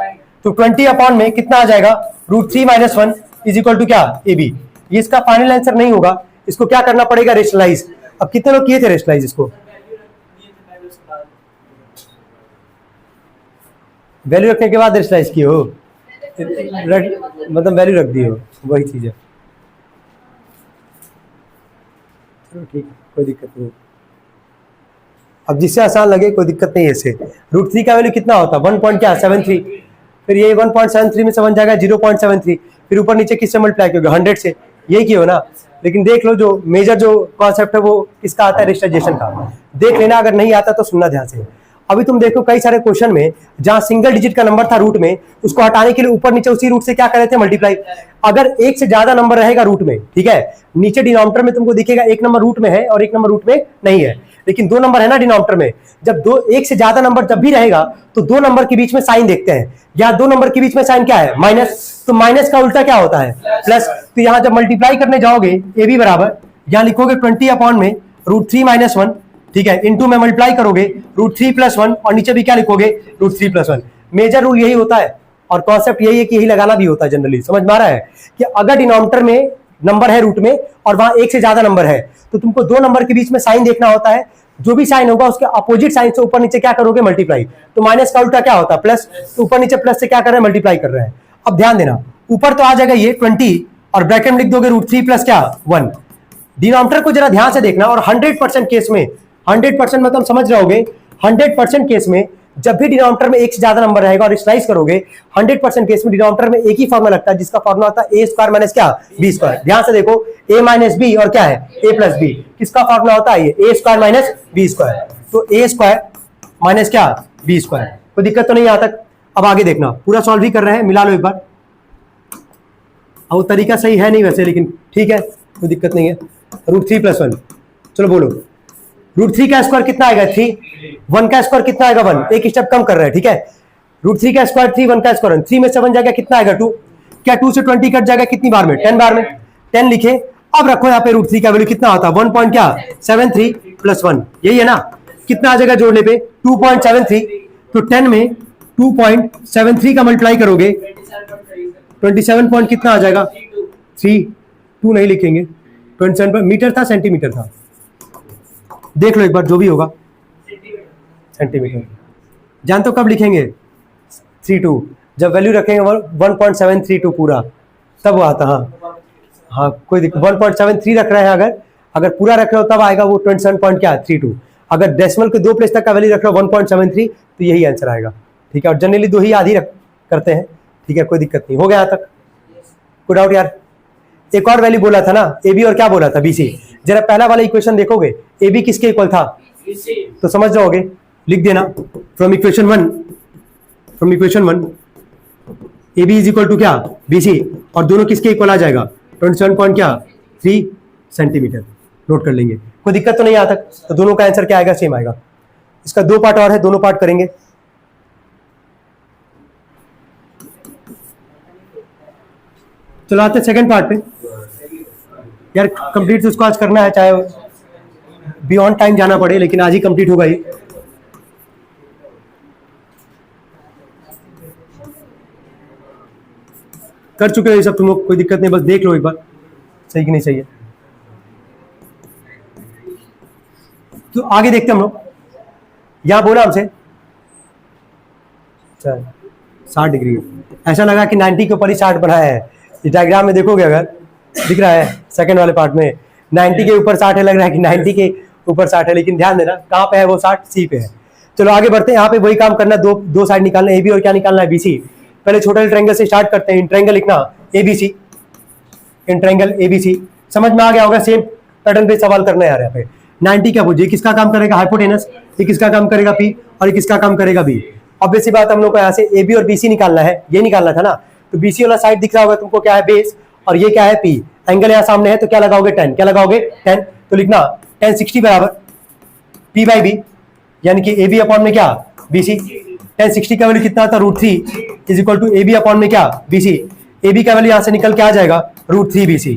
तो 20 अपॉन में कितना आ जाएगा? √3 - 1 इज इक्वल टू क्या? A B. ये इसका फाइनल आंसर नहीं होगा, इसको क्या करना पड़ेगा? रेशनलाइज। अब कितने लोग किए थे रेशनलाइज इसको? वैल्यू रखने के बाद रेशनलाइज किए हो? मतलब वैल्यू रख दी हो, वही चीज है। चलो ठीक है, कोई दिक्कत नहीं। अब जिससे आसान लगे कोई दिक्कत नहीं है इससे। √3 का वैल्यू कितना होता है? 1.73। फिर ये 1.73 में से बन जाएगा 0.73। फिर ऊपर नीचे किससे मल्टीप्लाई किया? 100 से। यही किया हो ना। लेकिन देख लो, जो मेजर जो कॉन्सेप्ट है वो किसका आता है? रेशनलाइजेशन का। देख लेना, अगर नहीं आता तो सुनना ध्यान से। अभी तुम देखो कई सारे क्वेश्चन में जहां सिंगल डिजिट का नंबर था रूट में, उसको हटाने के लिए ऊपर नीचे उसी रूट से क्या कर रहे थे? मल्टीप्लाई। अगर एक से ज्यादा नंबर रहेगा रूट में, ठीक है, नीचे डिनोमिनेटर में तुमको दिखेगा एक नंबर रूट में है और एक नंबर रूट में नहीं है, लेकिन दो नंबर है ना डिनोमिनेटर में। जब एक से ज्यादा नंबर जब भी रहेगा तो दो नंबर के बीच में साइन देखते हैं। यहाँ दो नंबर के बीच में साइन क्या है? माइनस। तो माइनस का उल्टा क्या होता है? प्लस। तो यहाँ जब मल्टीप्लाई करने जाओगे ए बी बराबर, यहाँ लिखोगे 20 अपॉन में √3 - 1, ठीक है, इनटू में मल्टीप्लाई करोगे √3 + 1, और नीचे भी क्या लिखोगे? √3 + 1। मेजर रूल यही होता है और कॉन्सेप्ट यही है कि यही लगाना भी होता है जनरली। समझ में आ रहा है कि अगर डिनोमिनेटर में नंबर है रूट में और वहां एक से ज्यादा नंबर है तो तुमको दो नंबर के बीच में साइन देखना होता है। जो भी साइन होगा उसके अपोजिट साइन से ऊपर नीचे क्या करोगे? मल्टीप्लाई। तो माइनस का उल्टा क्या होता है? प्लस। तो ऊपर नीचे प्लस से क्या कर रहे हैं? मल्टीप्लाई कर रहे हैं। अब ध्यान देना, ऊपर तो आ जाएगा ये 20 और ब्रैकेट में लिख दोगे √3 + क्या? 1। डिनोमिनेटर को जरा ध्यान से देखना। और 100% केस में, 100% में तुम समझ रहोगे, 100% केस में जब भी डिनोमिनेटर में एक से ज्यादा नंबर रहेगा और रेशनलाइज करोगे, 100% केस में डिनोमिनेटर में एक ही फॉर्मूला लगता है जिसका फॉर्मूला होता है a² - क्या? b²। ध्यान से देखो, a - b और क्या है? a + b। किसका फॉर्मूला होता है? ये a² - b²। तो a² - क्या? b²। कोई दिक्कत तो नहीं यहाँ तक? अब आगे देखना, पूरा सॉल्व ही कर रहे हैं, मिला लो एक बार। अब वो तरीका सही है नहीं वैसे, लेकिन ठीक है, कोई दिक्कत नहीं है। √3+1, चलो बोलो, √3 का स्क्वायर कितना आएगा 3, 1 का स्क्वायर कितना आएगा 1, एक स्टेप कम कर रहे हैं, ठीक है। √3 का स्क्वायर 3, 1 का स्क्वायर 3 में 7 जाएगा, कितना आएगा 2, क्या 2 से 20 कट जाएगा कितनी बार में, 10 बार में, 10 लिखे। अब रखो यहाँ पे √3 का वैल्यू कितना होता है 1.73 + 1, यही है ना, कितना आ जाएगा जोड़ने पे 2.73, तो 10 में 2.73 का मल्टीप्लाई करोगे 27 पॉइंट कितना आ जाएगा 3, 2 नहीं लिखेंगे, 27 मीटर था सेंटीमीटर था, देख लो एक बार जो भी होगा, सेंटीमीटर जान तो कब लिखेंगे 32, जब वैल्यू रखेंगे 1.732 पूरा तब वो आता। हाँ कोई दिक्कत, 1.73 रख रहे हैं, अगर पूरा रख रहे हो तब आएगा वो 27.32, अगर डेसिमल के 2 प्लेस तक का वैल्यू रख रहे हो 1.73 तो यही आंसर आएगा, ठीक है। और जनरली 2 ही आधी करते हैं, ठीक है, कोई दिक्कत नहीं, हो गया यहाँ तक, कोई डाउट यार। एक और वैल्यू बोला था ना ए बी, और क्या बोला था बी सी, जरा पहला वाला इक्वेशन देखोगे ए बी किसके इक्वल था तो समझ जाओगे, लिख देना from equation 1 A B is equal to क्या बी सी, और दोनों किसके इक्वल आ जाएगा 27.3 सेंटीमीटर, नोट कर लेंगे, कोई दिक्कत तो नहीं यहाँ तक। तो दोनों का आंसर क्या आएगा, सेम आएगा। इसका 2 पार्ट और है, दोनों पार्ट करेंगे। चलो आते सेकंड पार्ट पे यार, कंप्लीट तो उसको आज करना है, चाहे बियॉन्ड टाइम जाना पड़े, लेकिन आज ही कंप्लीट होगा ही। कर चुके हो ये सब तुम लोग, कोई दिक्कत नहीं, बस देख लो एक बार सही कि नहीं सही है। तो आगे देखते हैं हम लोग, यहां बोला हमसे 60 डिग्री, ऐसा लगा कि 90 के ऊपर ही 60 बनाया है। इस डायग्राम में देखोगे अगर दिख रहा है सेकंड वाले पार्ट में 90 के ऊपर 60 है, लग रहा है कि 90 के ऊपर 60 है, लेकिन ध्यान देना कहाँ पे है वो 60, सी पे है। चलो आगे बढ़ते हैं, यहाँ पे वही काम करना, दो साइड निकालना ए बी और क्या निकालना है बी सी। पहले छोटे ट्रायंगल से स्टार्ट करते हैं, इन ट्रायंगल लिखना एबीसी, इन ट्रायंगल एबीसी, समझ में आ गया होगा, सेम पैटर्न पे सवाल करना है यार। यहाँ पे 90 क्या पूछिए, किसका काम करेगा हाइपोटेनस, ये किसका काम करेगा पी, और ये किसका काम करेगा बी। ऑब्वियस सी बात हम लोग को यहाँ से ए बी और बी सी निकालना है, ये निकालना था ना, तो बी सी वाला साइड दिख रहा होगा तुमको, क्या है बेस, और ये क्या है पी, एंगल यहाँ सामने है तो क्या लगाओगे 10, क्या लगाओगे 10, तो लिखना 10 60 बराबर पी बाई बी, यानी कि ए बी अपॉन में क्या बी सी। 10 60 का वैल्यू कितना था √3 is equal to A B upon में क्या बी सी, ए बी का वैल्यू यहाँ से निकल के आ जाएगा √3 बी सी।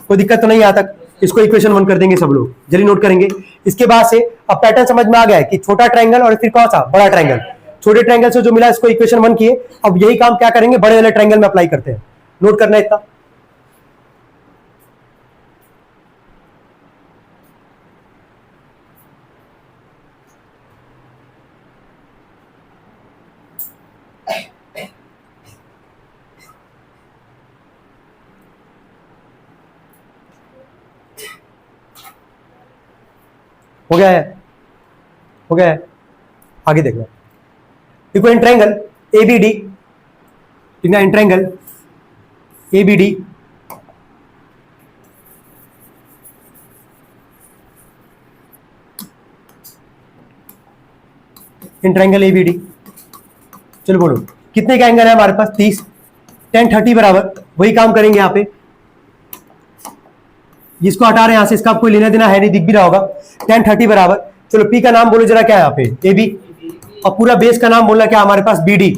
कोई दिक्कत तो नहीं यहाँ तक, इसको इक्वेशन 1 कर देंगे सब लोग, जल्दी नोट करेंगे। इसके बाद से अब पैटर्न समझ में आ गया है कि छोटा ट्रायंगल और फिर कौन सा बड़ा ट्रायंगल, छोटे ट्रायंगल से जो मिला इसको इक्वेशन 1 किए, अब यही काम क्या करेंगे बड़े वाले ट्रायंगल में अप्लाई करते हैं, नोट करना है इतना। हो गया है, हो गया है, आगे देखना। देखो in triangle ABD, in triangle ABD in triangle ABD, चलो बोलो कितने का एंगल है हमारे पास 30, 10 30 बराबर, वही काम करेंगे यहाँ पे, जिसको हटा रहे हैं यहां से, इसका कोई लेना देना है नहीं, दिख भी रहा होगा 10 30 बराबर। चलो पी का नाम बोलो जरा क्या है यहाँ पे ए बी, और पूरा बेस का नाम बोलना क्या हमारे पास बी डी,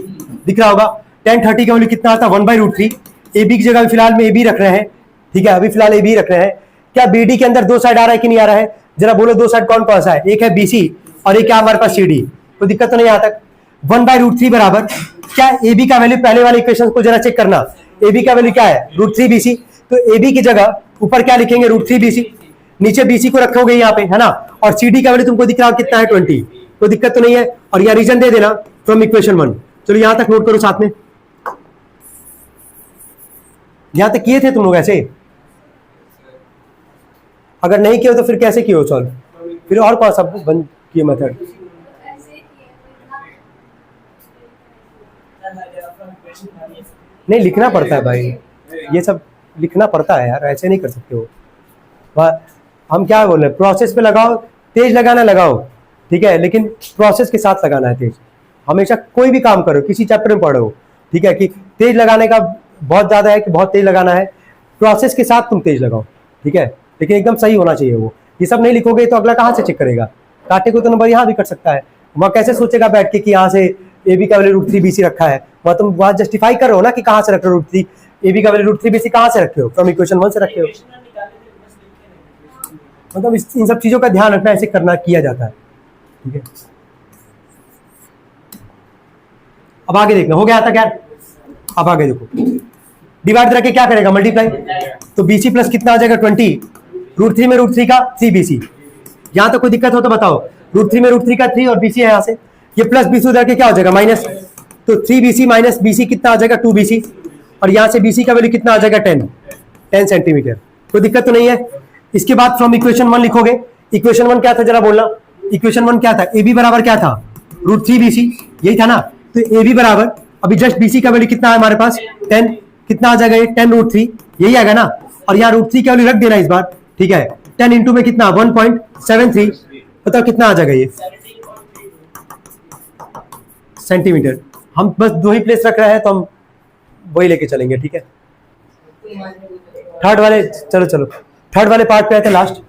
दिख रहा होगा। 10 30 का वैल्यू कितना आता है 1/√3, ए बी की जगह फिलहाल में ए बी रख रहे हैं, ठीक है, अभी फिलहाल ए बी रख रहे हैं। क्या बी डी के अंदर 2 साइड आ रहा है कि नहीं आ रहा है, जरा बोलो 2 साइड कौन कौन सा है, एक है बी सी और एक क्या हमारे पास सी डी, कोई दिक्कत तो नहीं यहाँ तक। 1/√3 बराबर क्या ए बी का वैल्यू, पहले वाले इक्वेशन को जरा चेक करना, ए बी का वैल्यू क्या है √3 बी सी, तो ए बी की जगह ऊपर क्या लिखेंगे √3 बी सी, नीचे बीसी को रखोगे यहाँ पे, है ना, और सीडी का वैल्यू तुमको दिख रहा है कितना है 20, कोई दिक्कत तो नहीं है। और यह रीजन दे देना फ्रॉम इक्वेशन 1। चलो यहां तक नोट करो साथ में, यहां तक किए थे तुम लोग ऐसे, अगर नहीं किए तो फिर कैसे किए हो सॉल्व, फिर और कौन सा बंद किए मेथड, नहीं लिखना पड़ता है भाई, ये सब लिखना पड़ता है यार, ऐसे नहीं कर सकते हो। हम क्या बोल रहे हैं, प्रोसेस पे लगाओ, तेज लगाना लगाओ, ठीक है, लेकिन प्रोसेस के साथ लगाना है तेज, हमेशा कोई भी काम करो, किसी चैप्टर में पढ़ो, ठीक है, कि तेज लगाने का बहुत ज्यादा है कि बहुत तेज लगाना है, प्रोसेस के साथ तुम तेज लगाओ, ठीक है, लेकिन एकदम सही होना चाहिए वो। ये सब नहीं लिखोगे तो अगला कहाँ से चेक करेगा? काटे को तो नंबर यहाँ भी कर सकता है, वहाँ कैसे सोचेगा बैठ के कि यहाँ से ए बी का वैल्यू √3 BC रखा है, वहाँ तुम वहाँ जस्टिफाई कर रहे हो ना कि कहाँ से रख रहे हो √3 ए बी का वैल्यू √3 BC कहाँ से रखे हो? फ्रॉम इक्वेशन 1 से रखे हो। मतलब इन सब चीजों का ध्यान रखना, ऐसे करना किया जाता है, ठीक है। अब आगे देखना, हो गया था क्या? अब आगे देखो, डिवाइड करके क्या करेगा? मल्टीप्लाई। तो BC प्लस कितना आ जाएगा? 20, √3 में √3 का 3 BC। यहां तक कोई दिक्कत हो तो बताओ। √3 में √3 का 3 और BC है, यहां से ये प्लस BC उधर के क्या हो जाएगा? माइनस। तो 3 BC माइनस BC कितना आ जाएगा? 2 BC। और यहां से BC का वैल्यू कितना आ जाएगा? 10 सेंटीमीटर। कोई दिक्कत तो नहीं है। इसके बाद फ्रॉम इक्वेशन 1 लिखोगे। इक्वेशन 1 क्या था जरा बोलना? इक्वेशन 1 क्या था? AB बराबर क्या था? √3 BC, यही था ना। तो AB बराबर, अभी जस्ट BC का वैल्यू कितना है हमारे पास? 10। कितना आ जाएगा ये? 10 √3, यही आएगा ना। और यहाँ √3 का वैल्यू रख देना इस बार, ठीक है। 10 इंटू में कितना? 1.73। बताओ कितना आ जाएगा ये? सेंटीमीटर। हम बस 2 ही प्लेस रख रहे हैं तो हम वही लेके चलेंगे, ठीक है। थर्ड वाले, चलो थर्ड वाले पार्ट पे आते हैं, लास्ट।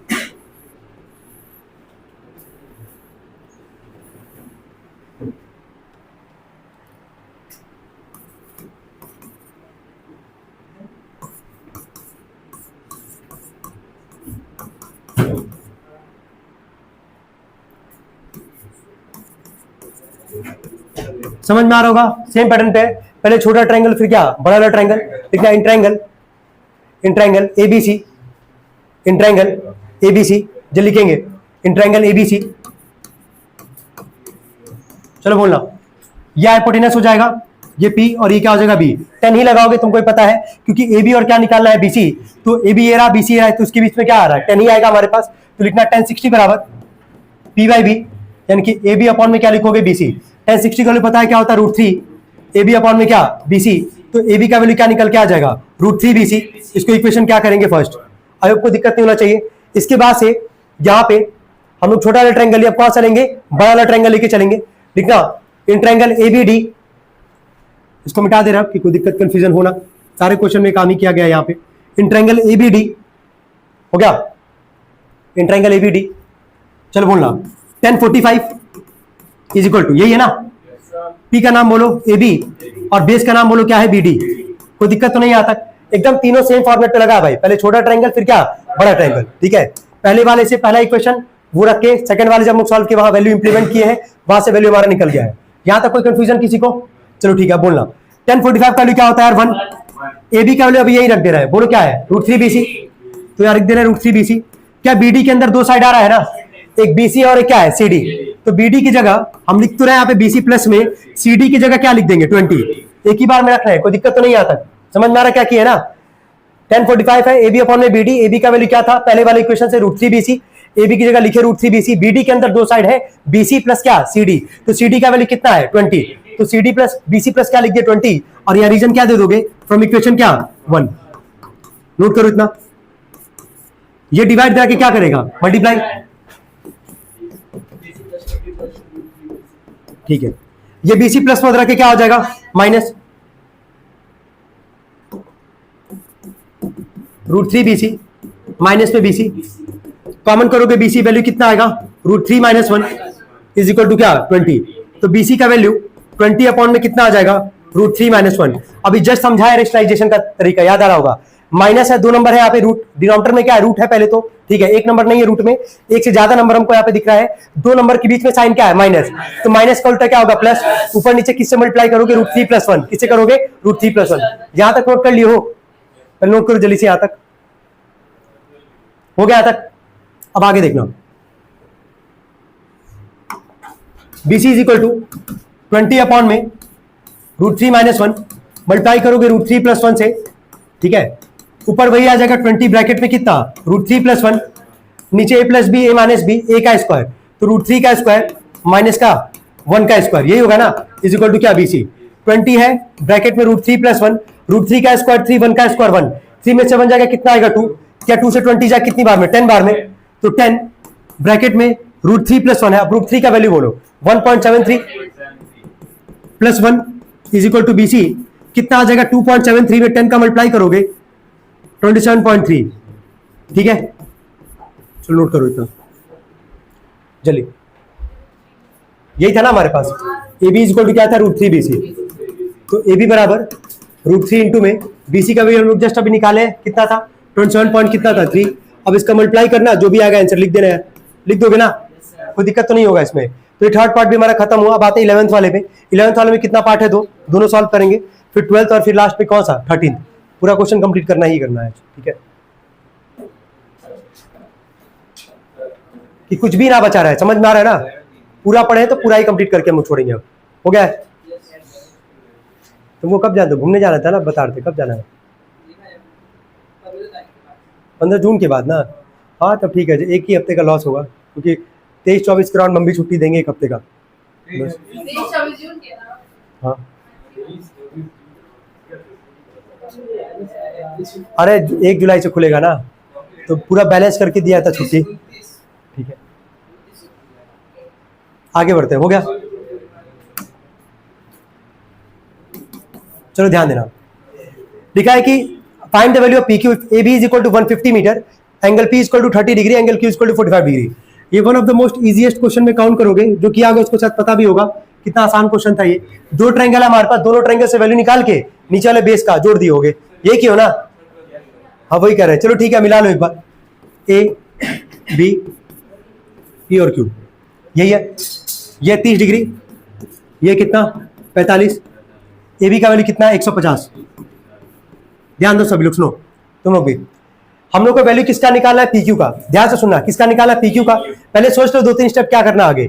समझ में आ रहा होगा? सेम पैटर्न पे पहले छोटा ट्रायंगल, फिर क्या? बड़ा वाला ट्रायंगल। लिखना in triangle ABC, in triangle ABC जो लिखेंगे, इन ट्रायंगल ABC। चलो बोलना, ये हाइपोटेनस हो जाएगा, ये P और ये क्या हो जाएगा? B। 10 ही लगाओगे, तुमको ही पता है, क्योंकि AB और क्या निकालना है? BC। तो AB ये रहा, BC है, तो उसके बीच में क्या आ रहा है? 10 ही आएगा हमारे पास। तो लिखना 1060 बराबर P/B, यानी कि AB अपॉन में क्या लिखोगे? BC। 1060 का वैल्यू पता है क्या होता है? √3 AB अपॉन में क्या? BC। तो AB का वैल्यू क्या निकल के आ जाएगा? √3 BC। इसको इक्वेशन क्या करेंगे फर्स्ट? आई होप को दिक्कत नहीं होना चाहिए। इसके बाद से यहाँ पे हम लोग छोटा वाला ट्रायंगल लिया, कौन सा लेंगे? बड़ा वाला ट्रायंगल लेके चलेंगे। लिखना इन ट्रायंगल ABD, इसको मिटा दे रहा कि कोई दिक्कत कंफ्यूजन होना, सारे क्वेश्चन में काम ही किया गया यहाँ पे। इन ट्रायंगल ABD हो गया, इन ट्रायंगल ABD। चलो बोलना 1045 इज इक्वल टू, यही है ना। P का नाम बोलो AB और बेस का नाम बोलो क्या है? BD। कोई दिक्कत तो नहीं आता? एकदम तीनों सेम फॉर्मेट पे लगा भाई, पहले छोटा ट्रायंगल फिर क्या? बड़ा ट्रायंगल, ठीक है। पहले वाले से पहला इक्वेशन वो रख के सेकंड वाले जब हम सॉल्व किए, वहां वैल्यू इंप्लीमेंट किए हैं, वहां से वैल्यू हमारा निकल गया है। यहां तक कोई कंफ्यूजन किसी को? चलो ठीक है, बोलना 1045 का वैल्यू क्या होता है यार? 1। AB का वैल्यू अभी यही रख दे रहा है, बोलो क्या है? √3 BC। तो यार रख दे रहे हैं √3 BC। क्या BD के अंदर 2 साइड आ रहा है ना, एक BC और एक क्या है? CD। तो BD की जगह हम लिख तो रहे हैं यहाँ पे BC प्लस में, CD की जगह क्या लिख देंगे? 20। एक ही बार में रख रहे हैं, कोई दिक्कत तो नहीं आता? समझ में आ रहा क्या किया ना? 1045 है, AB अपॉन में BD। AB का वैल्यू क्या था पहले वाले इक्वेशन से? √3 BC। AB की जगह लिखे √3 BC। BD के अंदर 2 साइड है, BC प्लस क्या? CD। तो CD का वैल्यू कितना है? 20। तो CD प्लस BC प्लस क्या लिख दिया? 20। और यहाँ रीजन क्या दे दोगे? फ्रॉम इक्वेशन क्या? 1। नोट करो इतना। ये डिवाइड करके क्या करेगा? मल्टीप्लाई, ठीक है। ये BC प्लस में रख के क्या हो जाएगा? माइनस √3 BC माइनस में BC। कॉमन करोगे BC वैल्यू कितना आएगा? √3 - 1 इज इक्वल टू क्या? 20। तो BC का वैल्यू 20 अपॉन में कितना आ जाएगा? √3 - 1। अभी जस्ट समझाया रेशनलाइजेशन का तरीका, याद आ रहा होगा। माइनस है, 2 नंबर है यहाँ पे, रूट डिनोमिनेटर में क्या है? रूट है पहले तो, ठीक है। 1 नंबर नहीं है रूट में, एक से ज्यादा नंबर हमको यहाँ पे दिख रहा है। 2 नंबर के बीच में साइन क्या है? माइनस। तो माइनस का उल्टा क्या होगा? प्लस। ऊपर नीचे किससे मल्टीप्लाई करोगे? √3 + 1। किससे करोगे? √3 + 1। यहां तक नोट कर लियो हो? पहले नोट करो जल्दी से, यहां तक हो गया? यहां तक अब आगे देखना। BC is equal to 20 upon में √3 - 1 मल्टीप्लाई करोगे √3 + 1 से, ठीक है। ऊपर वही आ जाएगा 20 ब्रैकेट में कितना? √3 + 1, नीचे a + b a - b, a का स्क्वायर। तो √3 का स्क्वायर माइनस का 1 का स्क्वायर, यही होगा ना, इज इक्वल टू क्या? BC। 20 है ब्रैकेट में √3 + 1, √3 का स्क्वायर 3, 1 का स्क्वायर 1, 3 में से 1 जाएगा कितना आएगा? 2। क्या 2 से 20 जाए कितनी बार में? 10 बार में। तो 10 ब्रैकेट में √3 + 1 है। अब √3 का वैल्यू बोलो 1.73, plus 1 is equal to BC, कितना आ जाएगा 2.73 में 10 का मल्टीप्लाई करोगे 27.3, ठीक है। चलो नोट करो इतना जल्दी, यही था ना हमारे पास। AB इज इक्वल टू क्या था, √3 BC, तो AB बराबर √3 इंटू में BC का भी हम लोग जस्ट अभी निकाले, कितना था 27 पॉइंट कितना था 3। अब इसका मल्टीप्लाई करना, जो भी आएगा आंसर लिख देना है, लिख दोगे ना, कोई दिक्कत तो नहीं होगा इसमें। तो ये थर्ड पार्ट भी हमारा खत्म हुआ। अब आते हैं 11th वाले पे। 11th वाले में कितना पार्ट है, दोनों सॉल्व करेंगे, फिर 12th और फिर लास्ट पे कौन सा 13th। पूरा क्वेश्चन कंप्लीट करना ही करना है, ठीक है, कि कुछ भी ना बचा रहा है, समझ में आ रहा है ना। पूरा पढ़े तो पूरा ही कंप्लीट करके हम छोड़ेंगे। अब हो गया है। तुमको कब जाना था, घूमने जाना था ना, बता रहे थे कब जाना है, 15 जून के बाद ना। हाँ तब ठीक है, एक ही हफ्ते का लॉस होगा, क्योंकि 23-24 के राउंड लंबी छुट्टी देंगे एक हफ्ते का बस। हाँ अरे 1 जुलाई से खुलेगा ना, तो पूरा बैलेंस करके दिया था छुट्टी, ठीक है। आगे बढ़ते हैं, हो गया। चलो ध्यान देना, लिखा है कि find the value of PQ if AB is equal to 150 metre, angle P equal to 30 degree, angle Q equal to 45 degree. ये one of the most easiest question में काउंट करोगे, जो किया होगा उसको शायद पता भी होगा, कितना आसान क्वेश्चन था ये। दो ट्रायंगल है हमारे पास, दोनों ट्रायंगल से वैल्यू निकाल के नीचे वाले बेस का जोड़ दिए होगे, ये क्यों ना। हाँ वही कर रहे हैं, चलो ठीक है, मिला लो एक बार। A B P और Q, यही है। ये 30 डिग्री, ये कितना 45, AB का वैल्यू कितना है 150। ध्यान दो सभी लोग, सुनो तुम लोग भी। हम लोग को वैल्यू किसका निकालना है, PQ का। ध्यान से सुनना, किसका निकालना है, PQ का। पहले सोच लो 2-3 स्टेप क्या करना आगे।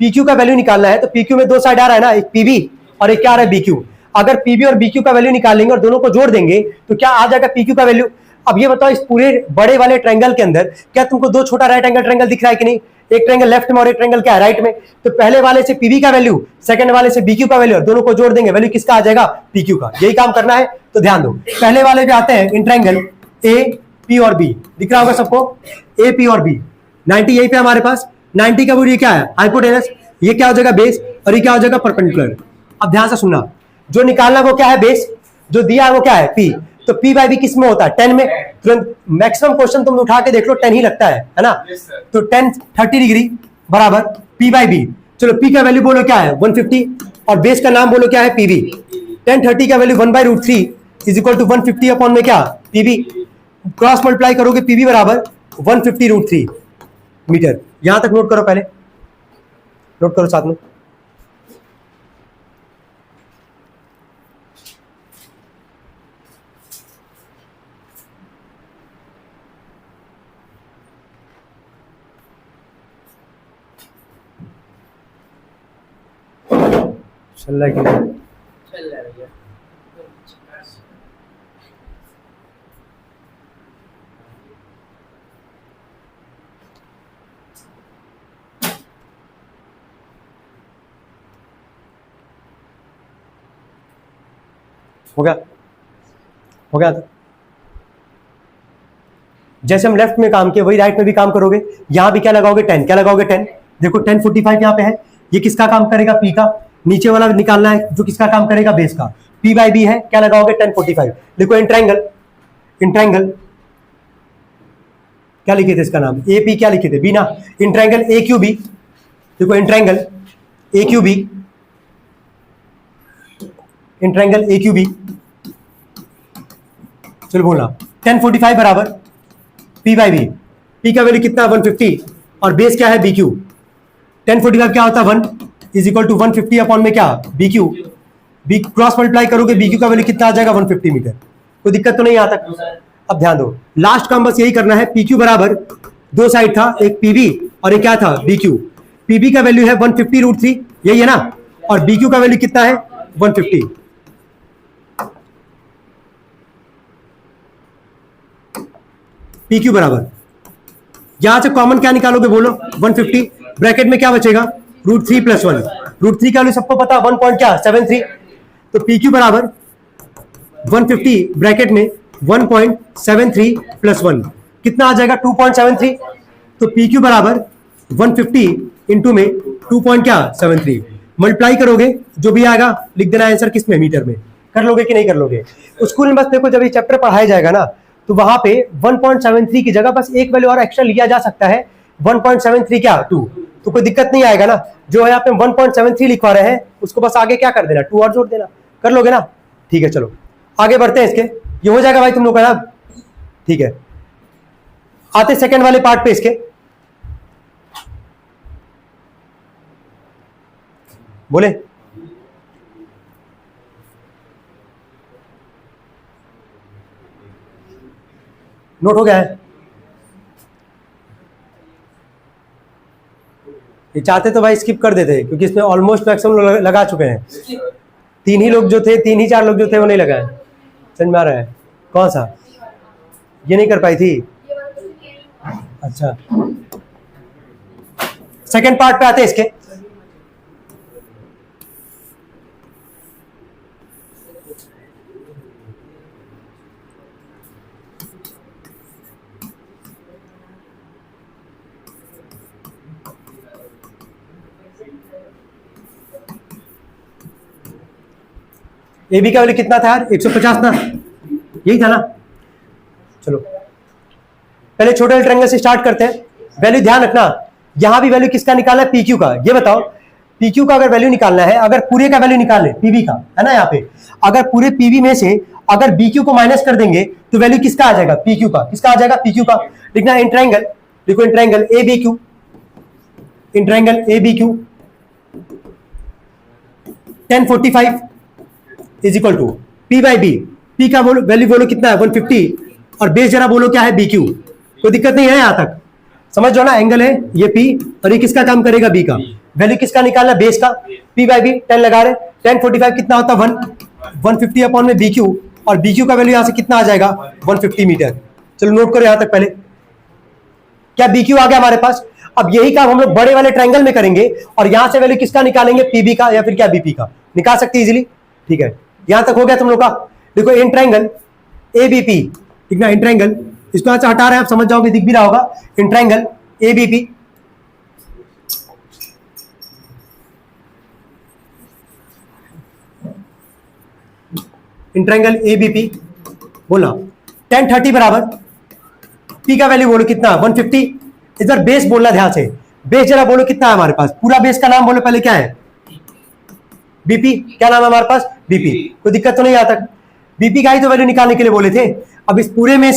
PQ का वैल्यू निकालना है, तो PQ में दो साइड आ रहा है ना, एक PB और एक क्या आ रहा है BQ। अगर PB और BQ का वैल्यू निकालेंगे और दोनों को जोड़ देंगे तो क्या आ जाएगा PQ का वैल्यू। अब ये बताओ, इस पूरे बड़े वाले ट्रायंगल के अंदर क्या तुमको दो छोटा राइट एंगल ट्रायंगल दिख रहा है कि नहीं। एक ट्रायंगल लेफ्ट में और एक ट्रायंगल क्या है राइट में। तो पहले वाले से PB का वैल्यू, सेकंड वाले से BQ का वैल्यू, और दोनों को जोड़ देंगे, वैल्यू किसका आ जाएगा, PQ का। यही काम करना है, तो ध्यान दो। पहले वाले पे आते हैं इन ट्रायंगल A P और B, दिख रहा होगा सबको A P और B। 90 यही पे हमारे पास, 90 का वैल्यू क्या है हाइपोटेनस, ये क्या हो जाएगा बेस, और ये क्या हो जाएगा परपेंडिकुलर। अब ध्यान से सुनना, जो निकालना वो क्या है बेस, जो दिया है वो क्या है P। तो P बाई B किस में होता है 10 में। तुरंत मैक्सिमम क्वेश्चन तुम उठा के देख लो 10 ही लगता है ना। तो 10 30 डिग्री बराबर P बाई B। चलो P का वैल्यू बोलो क्या है 150, और बेस का नाम बोलो क्या है PB। 10 30 का value 1/√3 is equal to 150 upon में क्या PB। क्रॉस मल्टीप्लाई करोगे PB बराबर 150√3 मीटर। यहां तक नोट करो, पहले नोट करो साथ में। चल रहा है कि नहीं? चल रहा है भैया। हो गया, हो गया। तो जैसे हम लेफ्ट में काम किए वही राइट में भी काम करोगे। यहां भी क्या लगाओगे 10, क्या लगाओगे 10। देखो 1045 यहाँ पे है, ये किसका काम करेगा P का। नीचे वाला निकालना है जो किसका काम करेगा बेस का, P बाई B है, क्या लगाओगे 1045। देखो इन ट्रायंगल क्या लिखे थे, इसका नाम AP, क्या लिखे थे B ना। इन ट्रायंगल AQB, देखो in triangle AQB, in triangle AQB। चलो बोलना 1045 बराबर P बाई B। P का वैल्यू कितना 150, और बेस क्या है BQ। 1045 क्या होता है 1 इज इक्वल टू 150 अपॉन में क्या BQ। B क्रॉस मल्टीप्लाई करोगे BQ का वैल्यू कितना आ जाएगा 150 मीटर। कोई दिक्कत तो नहीं आता। अब ध्यान दो, लास्ट काम बस यही करना है। PQ बराबर दो साइड था, एक PB और एक क्या था BQ। PB का वैल्यू है 150√3, यही है ना, और BQ का वैल्यू कितना है 150। PQ बराबर, यहां से कॉमन क्या निकालोगे बोलो 150, ब्रैकेट में क्या बचेगा √3 + 1। √3 का वैल्यू सबको पता 1.73। तो PQ बराबर 150 ब्रैकेट में 1.73 + 1 कितना आ जाएगा 2.73। तो PQ बराबर 150 इंटू में 2.73। मल्टीप्लाई करोगे जो भी आएगा लिख देना आंसर किस में, मीटर में। कर लोगे कि नहीं कर लोगे? स्कूल में बस देखो जब ये चैप्टर पढ़ाया जाएगा ना तो वहां पे 1.73 की जगह बस एक वैल्यू और एक्स्ट्रा लिया जा सकता है, 1.73 क्या 2, तो कोई दिक्कत नहीं आएगा ना। जो है आपने 1.73 लिखवा रहे हैं उसको बस आगे क्या कर देना, 2 और जोड़ देना। कर लोगे ना? ठीक है चलो आगे बढ़ते हैं इसके। ये हो जाएगा भाई तुम लोग का ना, ठीक है। आते सेकंड वाले पार्ट पे इसके, बोले नोट हो गया है? ये चाहते तो भाई स्किप कर देते क्योंकि इसमें ऑलमोस्ट मैक्सिमम लोग लगा चुके हैं। 3 ही लोग जो थे, 3 ही 4 लोग जो थे वो नहीं लगाए। समझ में आ रहा है? कौन सा? ये नहीं कर पाई थी? अच्छा सेकंड पार्ट पे आते हैं इसके। ए बी का वैल्यू कितना था यार? 150 ना, यही था ना? चलो पहले छोटे ट्रायंगल से स्टार्ट करते हैं। वैल्यू ध्यान रखना, यहां भी वैल्यू किसका निकालना है? पी क्यू का। ये बताओ पी क्यू का अगर वैल्यू निकालना है, अगर पूरे का वैल्यू निकाल ले पीवी का, है ना? यहाँ पे अगर पूरे पीवी में से अगर बी क्यू को माइनस कर देंगे तो वैल्यू किसका आ जाएगा? पी क्यू का। किसका आ जाएगा? पी क्यू का। लिखना इन ट्रायंगल, देखो in triangle A B Q, in triangle A B Q 1045 is equal to P by B. P का बोलो वैल्यू बोलो कितना है? 150, और बेस जरा बोलो क्या है? B Q. कोई दिक्कत नहीं है यहां तक? समझ जाओ ना, एंगल है ये पी और ये किसका काम करेगा? बी का। वैल्यू किसका निकालना? बेस का। पी बाई बी 10 लगा रहे, 1045 कितना होता है? 150 अपॉन में बी क्यू, और बी क्यू का वैल्यू यहां से कितना आ जाएगा? 150 मीटर। चलो नोट करो यहां तक पहले। क्या बी क्यू आ गया हमारे पास? अब यही काम हम लोग बड़े वाले ट्रायंगल में करेंगे और यहां से वैल्यू किसका निकालेंगे? पीबी का या फिर क्या बीपी का। निकाल सकते इजीली, ठीक है। यहां तक हो गया तुम लोग का? देखो इन ट्रायंगल एबीपी, ठीक ना? इन ट्रायंगल, इसको यहां से हटा रहे हैं, आप समझ जाओगे, दिख भी रहा होगा। In triangle ABP, in triangle ABP बोला 1030 बराबर पी का वैल्यू बोलो कितना? 150। इधर बेस बोलना ध्यान से, बेस जरा बोलो कितना है हमारे पास? पूरा बेस का नाम बोलो पहले, क्या है? बीपी। क्या नाम है हमारे पास? बीपी। कोई दिक्कत तो नहीं आता? बीपी का ही तो वैल्यू निकालने के लिए बोले थे। अब इस पूरे में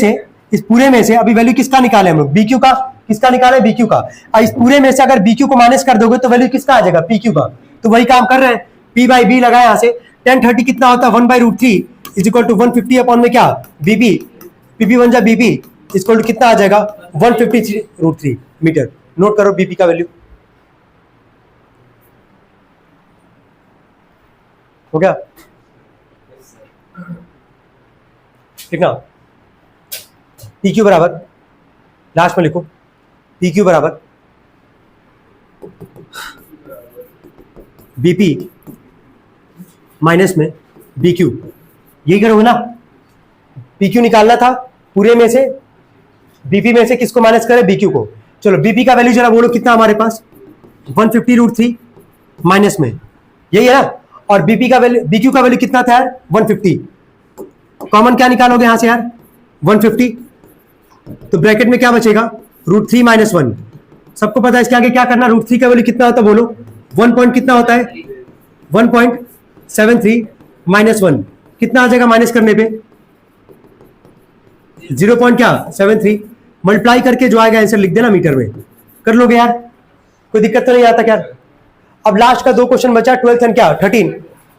से अभी वैल्यू किसका निकाले हम लोग? बीक्यू का। किसका निकाले? बीक्यू का। इस पूरे में से अगर बीक्यू को माइनस कर दोगे तो वैल्यू किसका आ जाएगा? पीक्यू का। तो वही काम कर रहे हैं, पी बाई बी लगाए यहां से। 1030 कितना होता है? 1/√3 इज इक्वल टू 150 अपॉन में क्या? बीबी। पीपी बन जाए बीबी इक्वल टू कितना आ जाएगा? 150√3 मीटर। नोट करो बीपी का वैल्यू हो गया? ठीक ना? पी क्यू बराबर, लास्ट में लिखो पी क्यू बराबर बीपी माइनस में बी क्यू। यही करोगे ना? पी क्यू निकालना था, पूरे में से बीपी में से किसको माइनस करे? बी क्यू को। चलो बीपी का वैल्यू जरा बोलो कितना हमारे पास? 150√3 माइनस में, यही है ना? और बीपी का वैल्यू, बीक्यू का वैल्यू कितना था यार? 150। कॉमन क्या निकालोगे यहां से यार? 150। तो ब्रैकेट में क्या बचेगा? √3 - 1। सबको पता है इसके आगे क्या करना? √3 का वैल्यू कितना होता है बोलो? 1 पॉइंट कितना होता है? 1.73 - 1 कितना आ जाएगा माइनस करने पे? 0.73। मल्टीप्लाई करके जो आएगा आंसर लिख देना मीटर में। कर लोगे यार? कोई दिक्कत तो नहीं आता क्या? अब लास्ट का 2 क्वेश्चन बचा, 12 एंड क्या 13।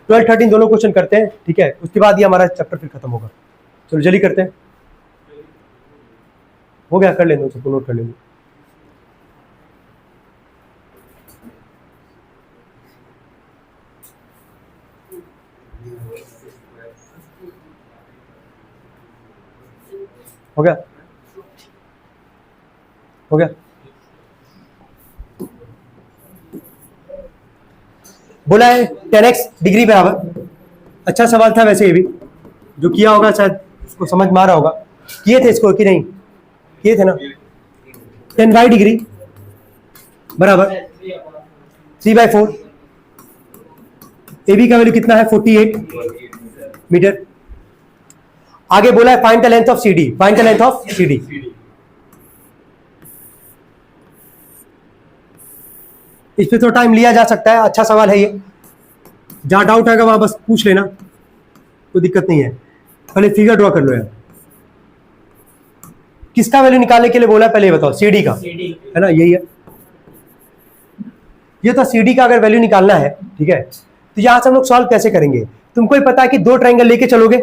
12 13 दोनों क्वेश्चन करते हैं, ठीक है? उसके बाद ये हमारा चैप्टर फिर खत्म होगा। चलो जल्दी करते हैं। हो गया? कर लेंगे, सबको नोट कर लेंगे। हो गया? हो गया? बोला है 10x डिग्री बराबर। अच्छा सवाल था वैसे, ये भी जो किया होगा शायद उसको समझ में आ रहा होगा। किए थे इसको कि नहीं? किए थे ना? 10y डिग्री बराबर 3/4 ए बी का वैल्यू कितना है 48 मीटर। आगे बोला है find the length of C D, find the length of C D. इस पे तो टाइम लिया जा सकता है, अच्छा सवाल है ये, जहां डाउट आएगा वहां बस पूछ लेना, कोई दिक्कत नहीं है। पहले फिगर ड्रॉ कर लो यार। किसका वैल्यू निकालने के लिए बोला है पहले ये बताओ? सीडी का, है ना, यही है। ये तो सीडी का अगर वैल्यू निकालना है, ठीक है, तो यहां से हम लोग सॉल्व कैसे करेंगे? तुमको ही पता है कि दो ट्रायंगल लेके चलोगे,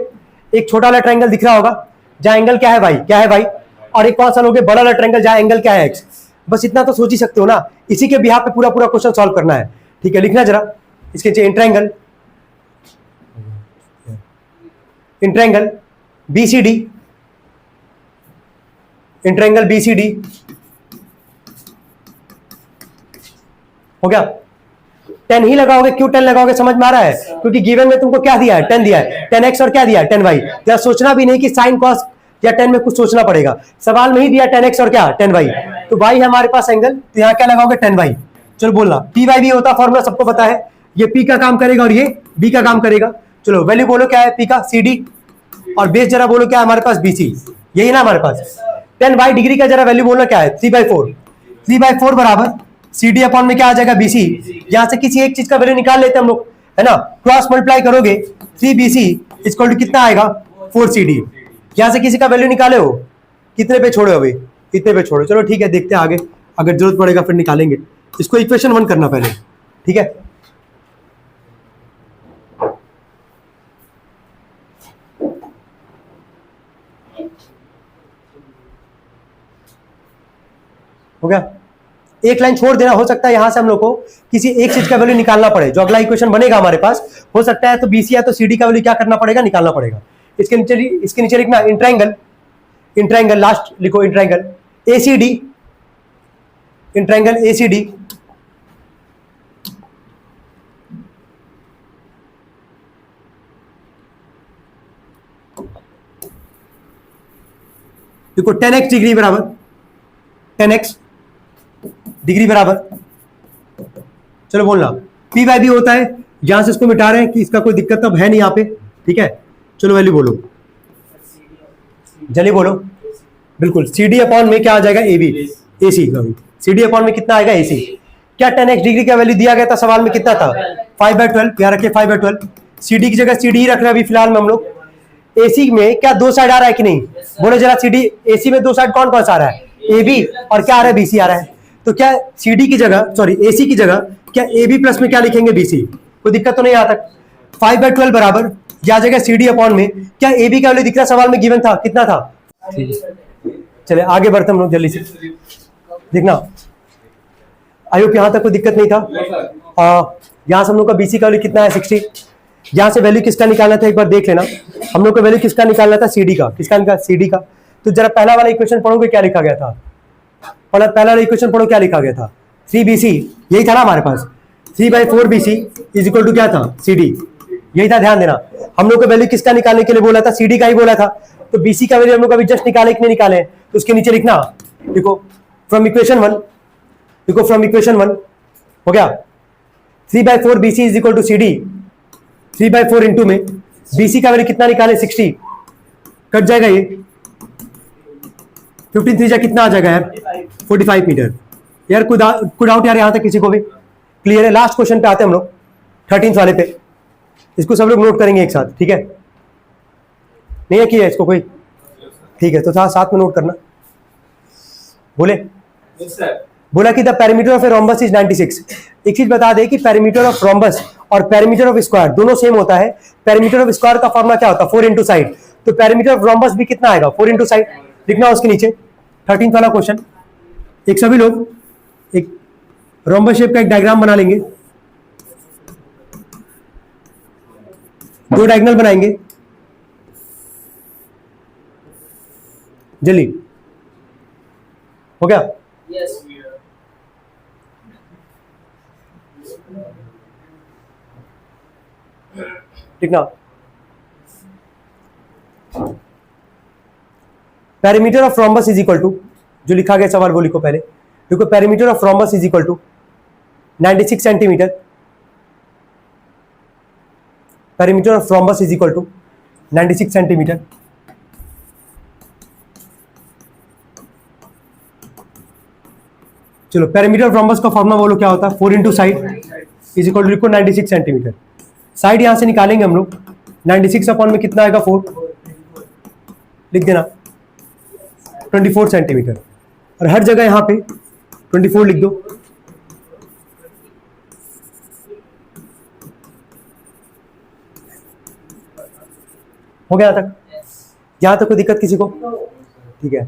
एक छोटा वाला ट्रायंगल दिख रहा होगा जहां एंगल क्या है वाई, क्या है वाई, और एक कौन सा लोगे? बड़ा वाला ट्रायंगल जहां एंगल क्या है एक्स। बस इतना तो सोच ही सकते हो ना, इसी के बिहाफ पे पूरा पूरा क्वेश्चन सॉल्व करना है, ठीक है। लिखना जरा इसके नीचे इंट्रायंगल, इंट्रायंगल बीसीडी, इंट्रायंगल बीसीडी हो गया। 10 ही लगाओगे, क्यों 10 लगाओगे समझ में आ रहा है? क्योंकि गिवन में तुमको क्या दिया है? 10 दिया है, 10x और क्या दिया है? 10y। या सोचना भी नहीं कि साइन कॉस या 10 में कुछ सोचना पड़ेगा, सवाल में ही दिया 10x और क्या 10y। तो y है हमारे पास एंगल, तो यहाँ क्या लगाओगे? 10y। चलो बोलना, पी वाई भी होता फॉर्मूला सबको पता है, ये p का काम करेगा और ये b का काम करेगा। चलो वैल्यू बोलो क्या है p का? cd, और बेस जरा बोलो क्या है हमारे पास? bc, यही ना हमारे पास। 10y डिग्री का जरा वैल्यू बोलना क्या है? 3/4, 3/4 बराबर CD अपॉन में क्या आ जाएगा? BC। यहां से किसी एक चीज का वैल्यू निकाल लेते हैं हम लोग, है ना, क्रॉस मल्टीप्लाई करोगे 3BC इक्वल टू कितना आएगा? 4CD। यहां से किसी का वैल्यू निकाले हो, कितने पे छोड़े हो अभी? इतने पे छोड़ो। चलो ठीक है, देखते हैं आगे, अगर जरूरत पड़ेगा फिर निकालेंगे। इसको इक्वेशन 1 करना पहले, ठीक है। हो गया, एक लाइन छोड़ देना, हो सकता है यहां से हम लोग को किसी एक चीज का वैल्यू निकालना पड़े, जो अगला इक्वेशन बनेगा हमारे पास, हो सकता है तो बीसी या तो सीडी का वैल्यू क्या करना पड़ेगा? निकालना पड़ेगा। इसके नीचे लिखना इंट्रायंगल, इंट्रायंगल लास्ट लिखो, इंट्रायंगल एसीडी, इंट्रायंगल एसीडी देखो 10x डिग्री बराबर 10x डिग्री बराबर, चलो बोलना पी वाई भी होता है, यहां से इसको मिटा रहे हैं कि इसका कोई दिक्कत अब है नहीं यहाँ पे, ठीक है। चलो वैल्यू बोलो, जल्दी बोलो। बिल्कुल, CD अपॉन में क्या आ जाएगा? AB, AC। CD अपॉन में कितना आएगा? AC। क्या 10x डिग्री का वैल्यू दिया गया था सवाल में? कितना था? 5/12। यहाँ रखिए 5/12। CD की जगह CD ही रख रहे हैं अभी फिलहाल में हम लोग। AC में क्या दो साइड आ रहा है कि नहीं? बोलो जरा, CD AC में दो साइड कौन कौन सा आ रहा है? AB, और क्या आ रहा है? BC आ रहा है। तो क्या CD की जगह, सॉरी AC की जगह क्या AB प्लस में क्या लिखेंगे? BC। कोई दिक्कत तो नहीं आता। 5/12 बराबर या जगह CD अपॉन में क्या AB का वैल्यू दिख रहा सवाल में? गिवन था, कितना था? चले आगे बढ़ते हम लोग जल्दी से, देखना आई होप यहां तक कोई दिक्कत नहीं था। यहां से हम लोग का BC का वैल्यू कितना है? 60। यहां से वैल्यू किसका निकालना था एक बार देख लेना, हम लोग को वैल्यू किसका निकालना था? CD का। किसका निकाल? CD का। तो जरा पहला वाला इक्वेशन पढ़ोगे, क्या लिखा गया था? पहला वाला इक्वेशन पढ़ो, क्या लिखा गया था? 3BC, यही था ना हमारे पास। 3/4BC इज इक्वल टू क्या था? CD, यही था, ध्यान देना। हम लोग को वैल्यू किसका निकालने के लिए बोला था? CD का ही बोला था। तो BC का वैल्यू हम लोग अभी जस्ट निकाले कि नहीं निकाले? तो उसके नीचे लिखना, देखो फ्रॉम इक्वेशन 1, देखो फ्रॉम इक्वेशन 1 हो गया 3/4BC is equal to CD। 3/4 into में BC का वैल्यू कितना निकाले? 60। कट जाएगा ये 15 3 कितना आ जाएगा यार? 45 मीटर। यार कोई डाउट यार यहां तक किसी को भी? क्लियर है? लास्ट क्वेश्चन पे आते हैं हम लोग, 13th वाले पे। इसको सब लोग नोट करेंगे एक साथ, ठीक है? नहीं है किया इसको कोई? ठीक है, तो साथ में नोट करना। बोले बोला कि the perimeter of a rhombus is 96। एक चीज बता दे कि पेरीमीटर ऑफ रोम्बस और पेरीमीटर ऑफ स्क्वायर दोनों सेम होता है। पेरीमीटर ऑफ स्क्वायर का फॉर्मूला क्या होता है? 4 इंटू साइड। तो पेरीमीटर ऑफ रोम्बस भी कितना आएगा? 4 इंटू साइड। लिखना उसके नीचे 13th वाला क्वेश्चन। एक सभी लोग एक रोम्बस शेप का एक डायग्राम बना लेंगे, दो डायगोनल बनाएंगे जल्दी, हो गया? Yes. लिखना perimeter of rhombus is equal to, जो लिखा गया सवाल वो लिखो पहले। देखो perimeter of rhombus is equal to 96 centimetre perimeter of rhombus is equal to 96 centimetre. चलो पेरीमीटर ऑफ थ्रोम्बस का फॉर्मूला बोलो क्या होता है, 4 into side is equal to लिखो 96 सेंटीमीटर। साइड यहां से निकालेंगे हम लोग, 96 अपॉन में कितना आएगा 4, लिख देना 24 सेंटीमीटर, और हर जगह यहां पे 24 लिख दो। हो गया तक, यहां तक कोई दिक्कत किसी को? ठीक है,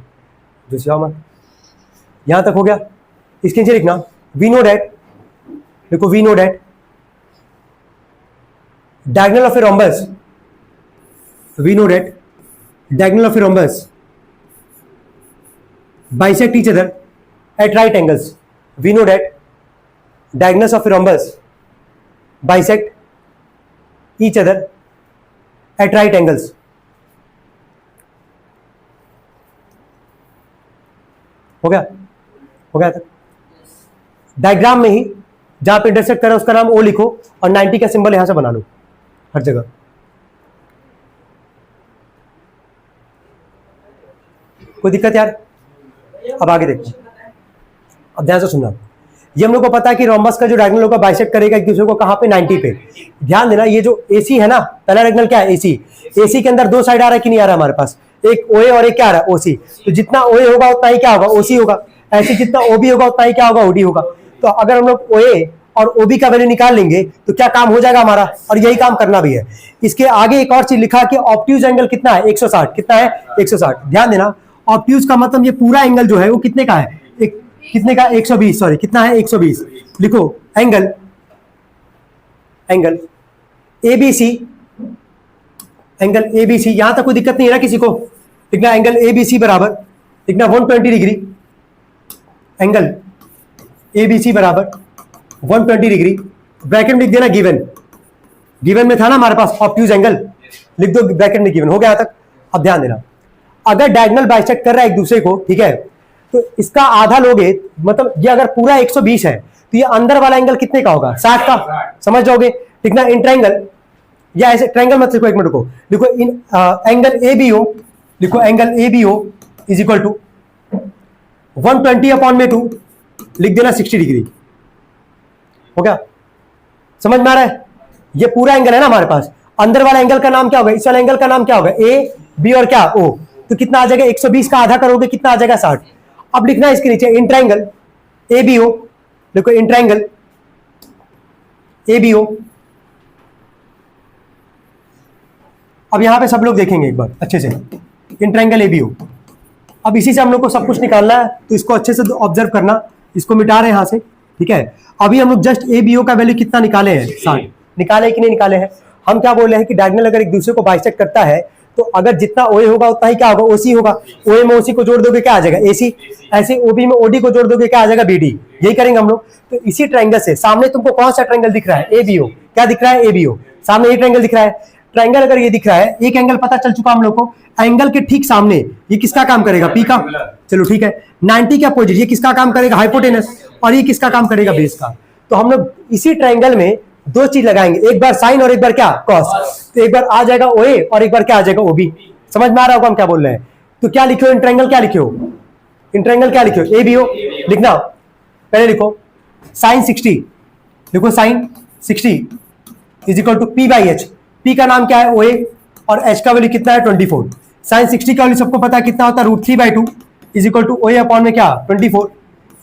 दूसरा मत, यहां तक हो गया। इसके नीचे लिखना वी नो डैट, देखो we know that diagonal of a rhombus, we know that diagonal of a rhombus bisect each other at right angles. We know that diagonals of a rhombus bisect each other at right angles. हो गया, हो गया था। Diagram में ही जहां पे intersect कर रहा है उसका नाम ओ लिखो और 90 का सिंबल यहां से बना लो हर जगह। कोई दिक्कत यार? अब आगे देखो, अब ध्यान से सुनना। ये हम लोग को पता है कि रोम्बस का जो डायगोनल होगा बाइसेक्ट करेगा एक दूसरे को कहां पे, 90 पे। ध्यान देना, ये जो एसी है ना, पहला डायगोनल क्या है, एसी। एसी के अंदर दो साइड आ रहा है कि नहीं आ रहा हमारे पास, एक ओए और एक क्या आ रहा है, ओसी। तो जितना ओए होगा उतना ही क्या होगा, ओसी होगा। ऐसे जितना ओबी होगा उतना ही क्या होगा, ओडी होगा। तो अगर हम लोग ओए और ओबी का वैल्यू निकाल लेंगे तो क्या काम हो जाएगा हमारा, और यही काम करना भी है। इसके आगे एक और चीज लिखा कि ऑब्ट्यूज एंगल कितना है, 160। कितना है, 160। ध्यान देना, ऑब्ट्यूज का मतलब ये पूरा एंगल जो है वो कितने का है, कितने का, 120। सॉरी, कितना है, 120। लिखो angle, angle ABC, angle ABC. यहां तक कोई दिक्कत नहीं है ना किसी को? लिखना एंगल एबीसी बराबर, लिखना 120 डिग्री। एंगल एबीसी बराबर 120 डिग्री। ब्रैकेट में लिख देना गिवन, गिवन में था ना हमारे पास ऑब्ट्यूज एंगल, लिख दो ब्रैकेट में गिवन। हो गया तक? अब ध्यान देना, अगर डायगोनल बाइसेक्ट कर रहा है एक दूसरे को, ठीक है, तो इसका आधा लोगे, मतलब ये अगर पूरा 120 है तो ये अंदर वाला एंगल कितने का होगा, 60 का। समझ जाओगे? लिखना इन ट्रायंगल, या ऐसे ट्रायंगल मत लिखो, एक मिनट को लिखो इन एंगल एबीओ, लिखो angle ABO is equal to 120 upon में 2, लिख देना 60 डिग्री। हो गया? समझ में आ रहा है? ये पूरा एंगल है ना हमारे पास, अंदर वाला एंगल का नाम क्या होगा, इस वाला एंगल का नाम क्या होगा, ए बी और क्या ओ। तो कितना आ जाएगा, 120 का आधा करोगे कितना आ जाएगा, 60। अब लिखना है इसके नीचे इन ट्रायंगल एबीओ, देखो इन ट्रायंगल एबीओ। अब यहां पे सब लोग देखेंगे एक बार अच्छे से, इन ट्रायंगल एबीओ। अब इसी से हम लोग को सब कुछ निकालना है, तो इसको अच्छे से ऑब्जर्व करना। इसको मिटा रहे हैं यहां से, ठीक है। अभी हम लोग जस्ट एबीओ का वैल्यू कितना निकाले हैं, 60। निकाले कि नहीं निकाले हैं? हम क्या बोल रहे हैं कि डायगोनल अगर एक दूसरे को बाइसेक्ट करता है तो अगर जितना ओए होगा उतना ही क्या होगा, ओसी होगा। ओए में ओसी को जोड़ दोगे क्या आ जाएगा, एसी। ऐसे ओबी में ओडी को जोड़ दोगे क्या आ जाएगा, बीडी। यही करेंगे हम लोग। तो इसी ट्रायंगल से सामने तुमको कौन सा ट्रायंगल दिख रहा है, एबीओ। क्या दिख रहा है, एबीओ। सामने ये ट्रायंगल दिख रहा है। ट्रायंगल अगर ये दिख रहा है, एक एंगल पता चल चुका हम लोग को, एंगल के ठीक सामने ये किसका काम करेगा, पी का। चलो ठीक है, 90 का अपोजिट ये किसका काम करेगा, हाइपोटेनस, और ये किसका काम करेगा, बेस का। तो हम लोग इसी ट्रायंगल में दो चीज लगाएंगे, एक बार साइन और एक बार क्या, कॉस। तो एक बार आ जाएगा ओए और एक बार क्या आ जाएगा, ओबी। समझ में आ रहा होगा हम क्या बोल रहे हैं? तो क्या लिखो, इन ट्रायंगल क्या लिखो, इन ट्रायंगल क्या लिखो, एबीओ। लिखना पहले लिखो साइन 60, लिखो sine 60 is equal to P by H. P का नाम क्या है, ओए, और एच का वैल्यू कितना है, 24। साइन 60 का वैल्यू सबको पता है कितना होता है, √3/2 इज इक्वल टू ओए अपॉन में क्या, 24।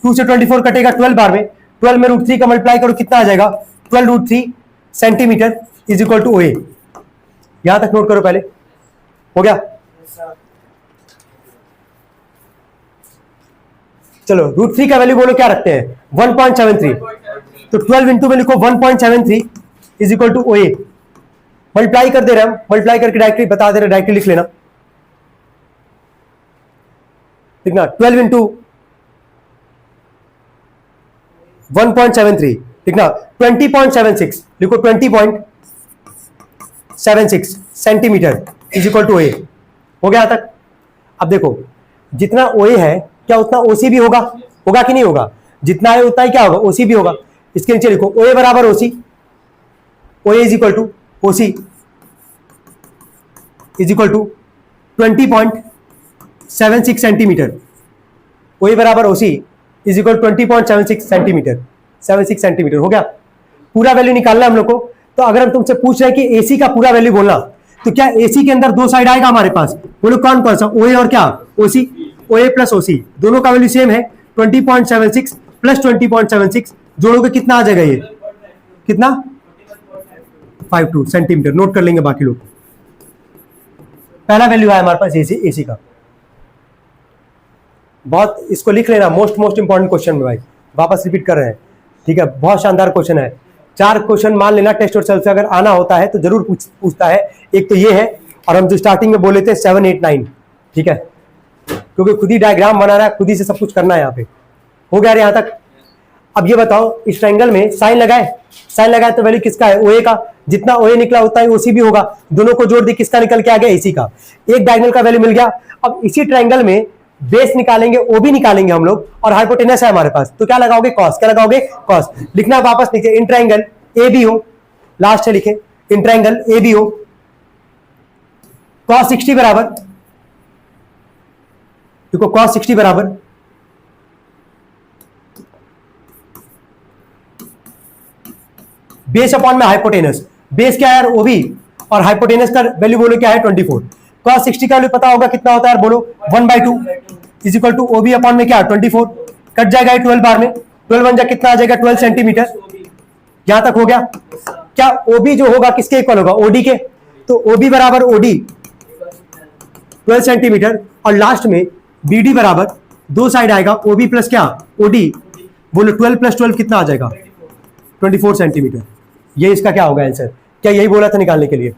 2 से 24 कटेगा 12 बार में, 12 में √3 का मल्टीप्लाई करो कितना आ जाएगा, 12√3 सेंटीमीटर इज इक्वल टू ओए। यहां तक नोट करो पहले। हो गया? चलो √3 का वैल्यू बोलो क्या रखते हैं, 1.73। तो 12 इंटू में लिखो 1.73 इज इक्वल टू ओए। मल्टीप्लाई कर दे रहे हम, मल्टीप्लाई करके डायरेक्टली बता दे रहे, डायरेक्टली लिख लेना। लिखना 12 इंटू 1.73, लिखना 20.76, लिखो 20.76 सेंटीमीटर इज इक्वल टू ओए। हो गया तक? अब देखो जितना ओए है क्या उतना ओसी भी होगा, होगा कि नहीं होगा? जितना है उतना ही क्या होगा, ओसी भी होगा। इसके नीचे लिखो ओए बराबर OC, OA is equal to OC. Is equal to 20.76 centimetre, OA बराबर OC is equal 20.76 centimetre, 76 centimetre हो गया। पूरा वैल्यू निकालना हम लोग को। तो अगर हम तुमसे पूछ रहे हैं कि AC का पूरा वैल्यू बोलना, तो क्या AC के अंदर दो साइड आएगा हमारे पास? बोलो कौन कौन सा? OA और क्या? OC, OA प्लस OC, दोनों का वैल्यू सेम है 20.76 प्लस 20.76, जोड़ोगे कितना आ जाएगा? ये कितना? 52 सेंटीमीटर। नोट कर लेंगे बाकी लोग। पहला वैल्यू है हमारे पास AC का। बहुत इसको लिख लेना, मोस्ट इंपॉर्टेंट क्वेश्चन में भाई, वापस रिपीट कर रहे हैं, ठीक है? बहुत शानदार क्वेश्चन है। 4 क्वेश्चन मान लेना टेस्ट और सेल्फ से अगर आना होता है तो जरूर पूछता है। एक तो ये है, और हम जो स्टार्टिंग में बोले थे 7, 8, 9, ठीक है? क्योंकि खुद ही डायग्राम बनाना है, खुद ही से सब कुछ करना है। यहाँ पे हो गया यहाँ तक। अब ये बताओ, इस ट्रायंगल में साइन लगाए तो वैल्यू किसका है? OA का। जितना OA निकला उतना ही OC भी होगा। दोनों को जोड़ दी, किसका निकल के आ गया? AC का। एक डायगोनल का वैल्यू मिल गया। अब इसी ट्रायंगल में बेस निकालेंगे, OB निकालेंगे हम लोग, और हाइपोटेनस है हमारे पास, तो क्या लगाओगे? कॉस। क्या लगाओगे? कॉस। लिखना वापस नीचे, इन ट्रायंगल ABO, लास्ट है लिखे, इन ट्रायंगल ABO cos 60 बराबर, देखो cos 60 बराबर बेस अपॉन में हाइपोटेनस। बेस क्या है यार? OB, और हाइपोटेनस का वैल्यू बोलो क्या है? 24। cos 60 का वैल्यू पता होगा कितना होता है यार? बोलो 1/2 is equal to OB upon में क्या? 24। कट जाएगा 12 बार में, 12 बन जा कितना आ जाएगा? 12 सेंटीमीटर। यहां तक हो गया। क्या OB जो होगा किसके इक्वल होगा? OD के। तो OB बराबर OD 12 सेंटीमीटर, और लास्ट में BD बराबर दो साइड आएगा, OB प्लस क्या? OD। बोलो 12 प्लस 12 कितना आ जाएगा? 24 सेंटीमीटर। ये इसका क्या होगा आंसर? क्या यही बोला था निकालने के लिए?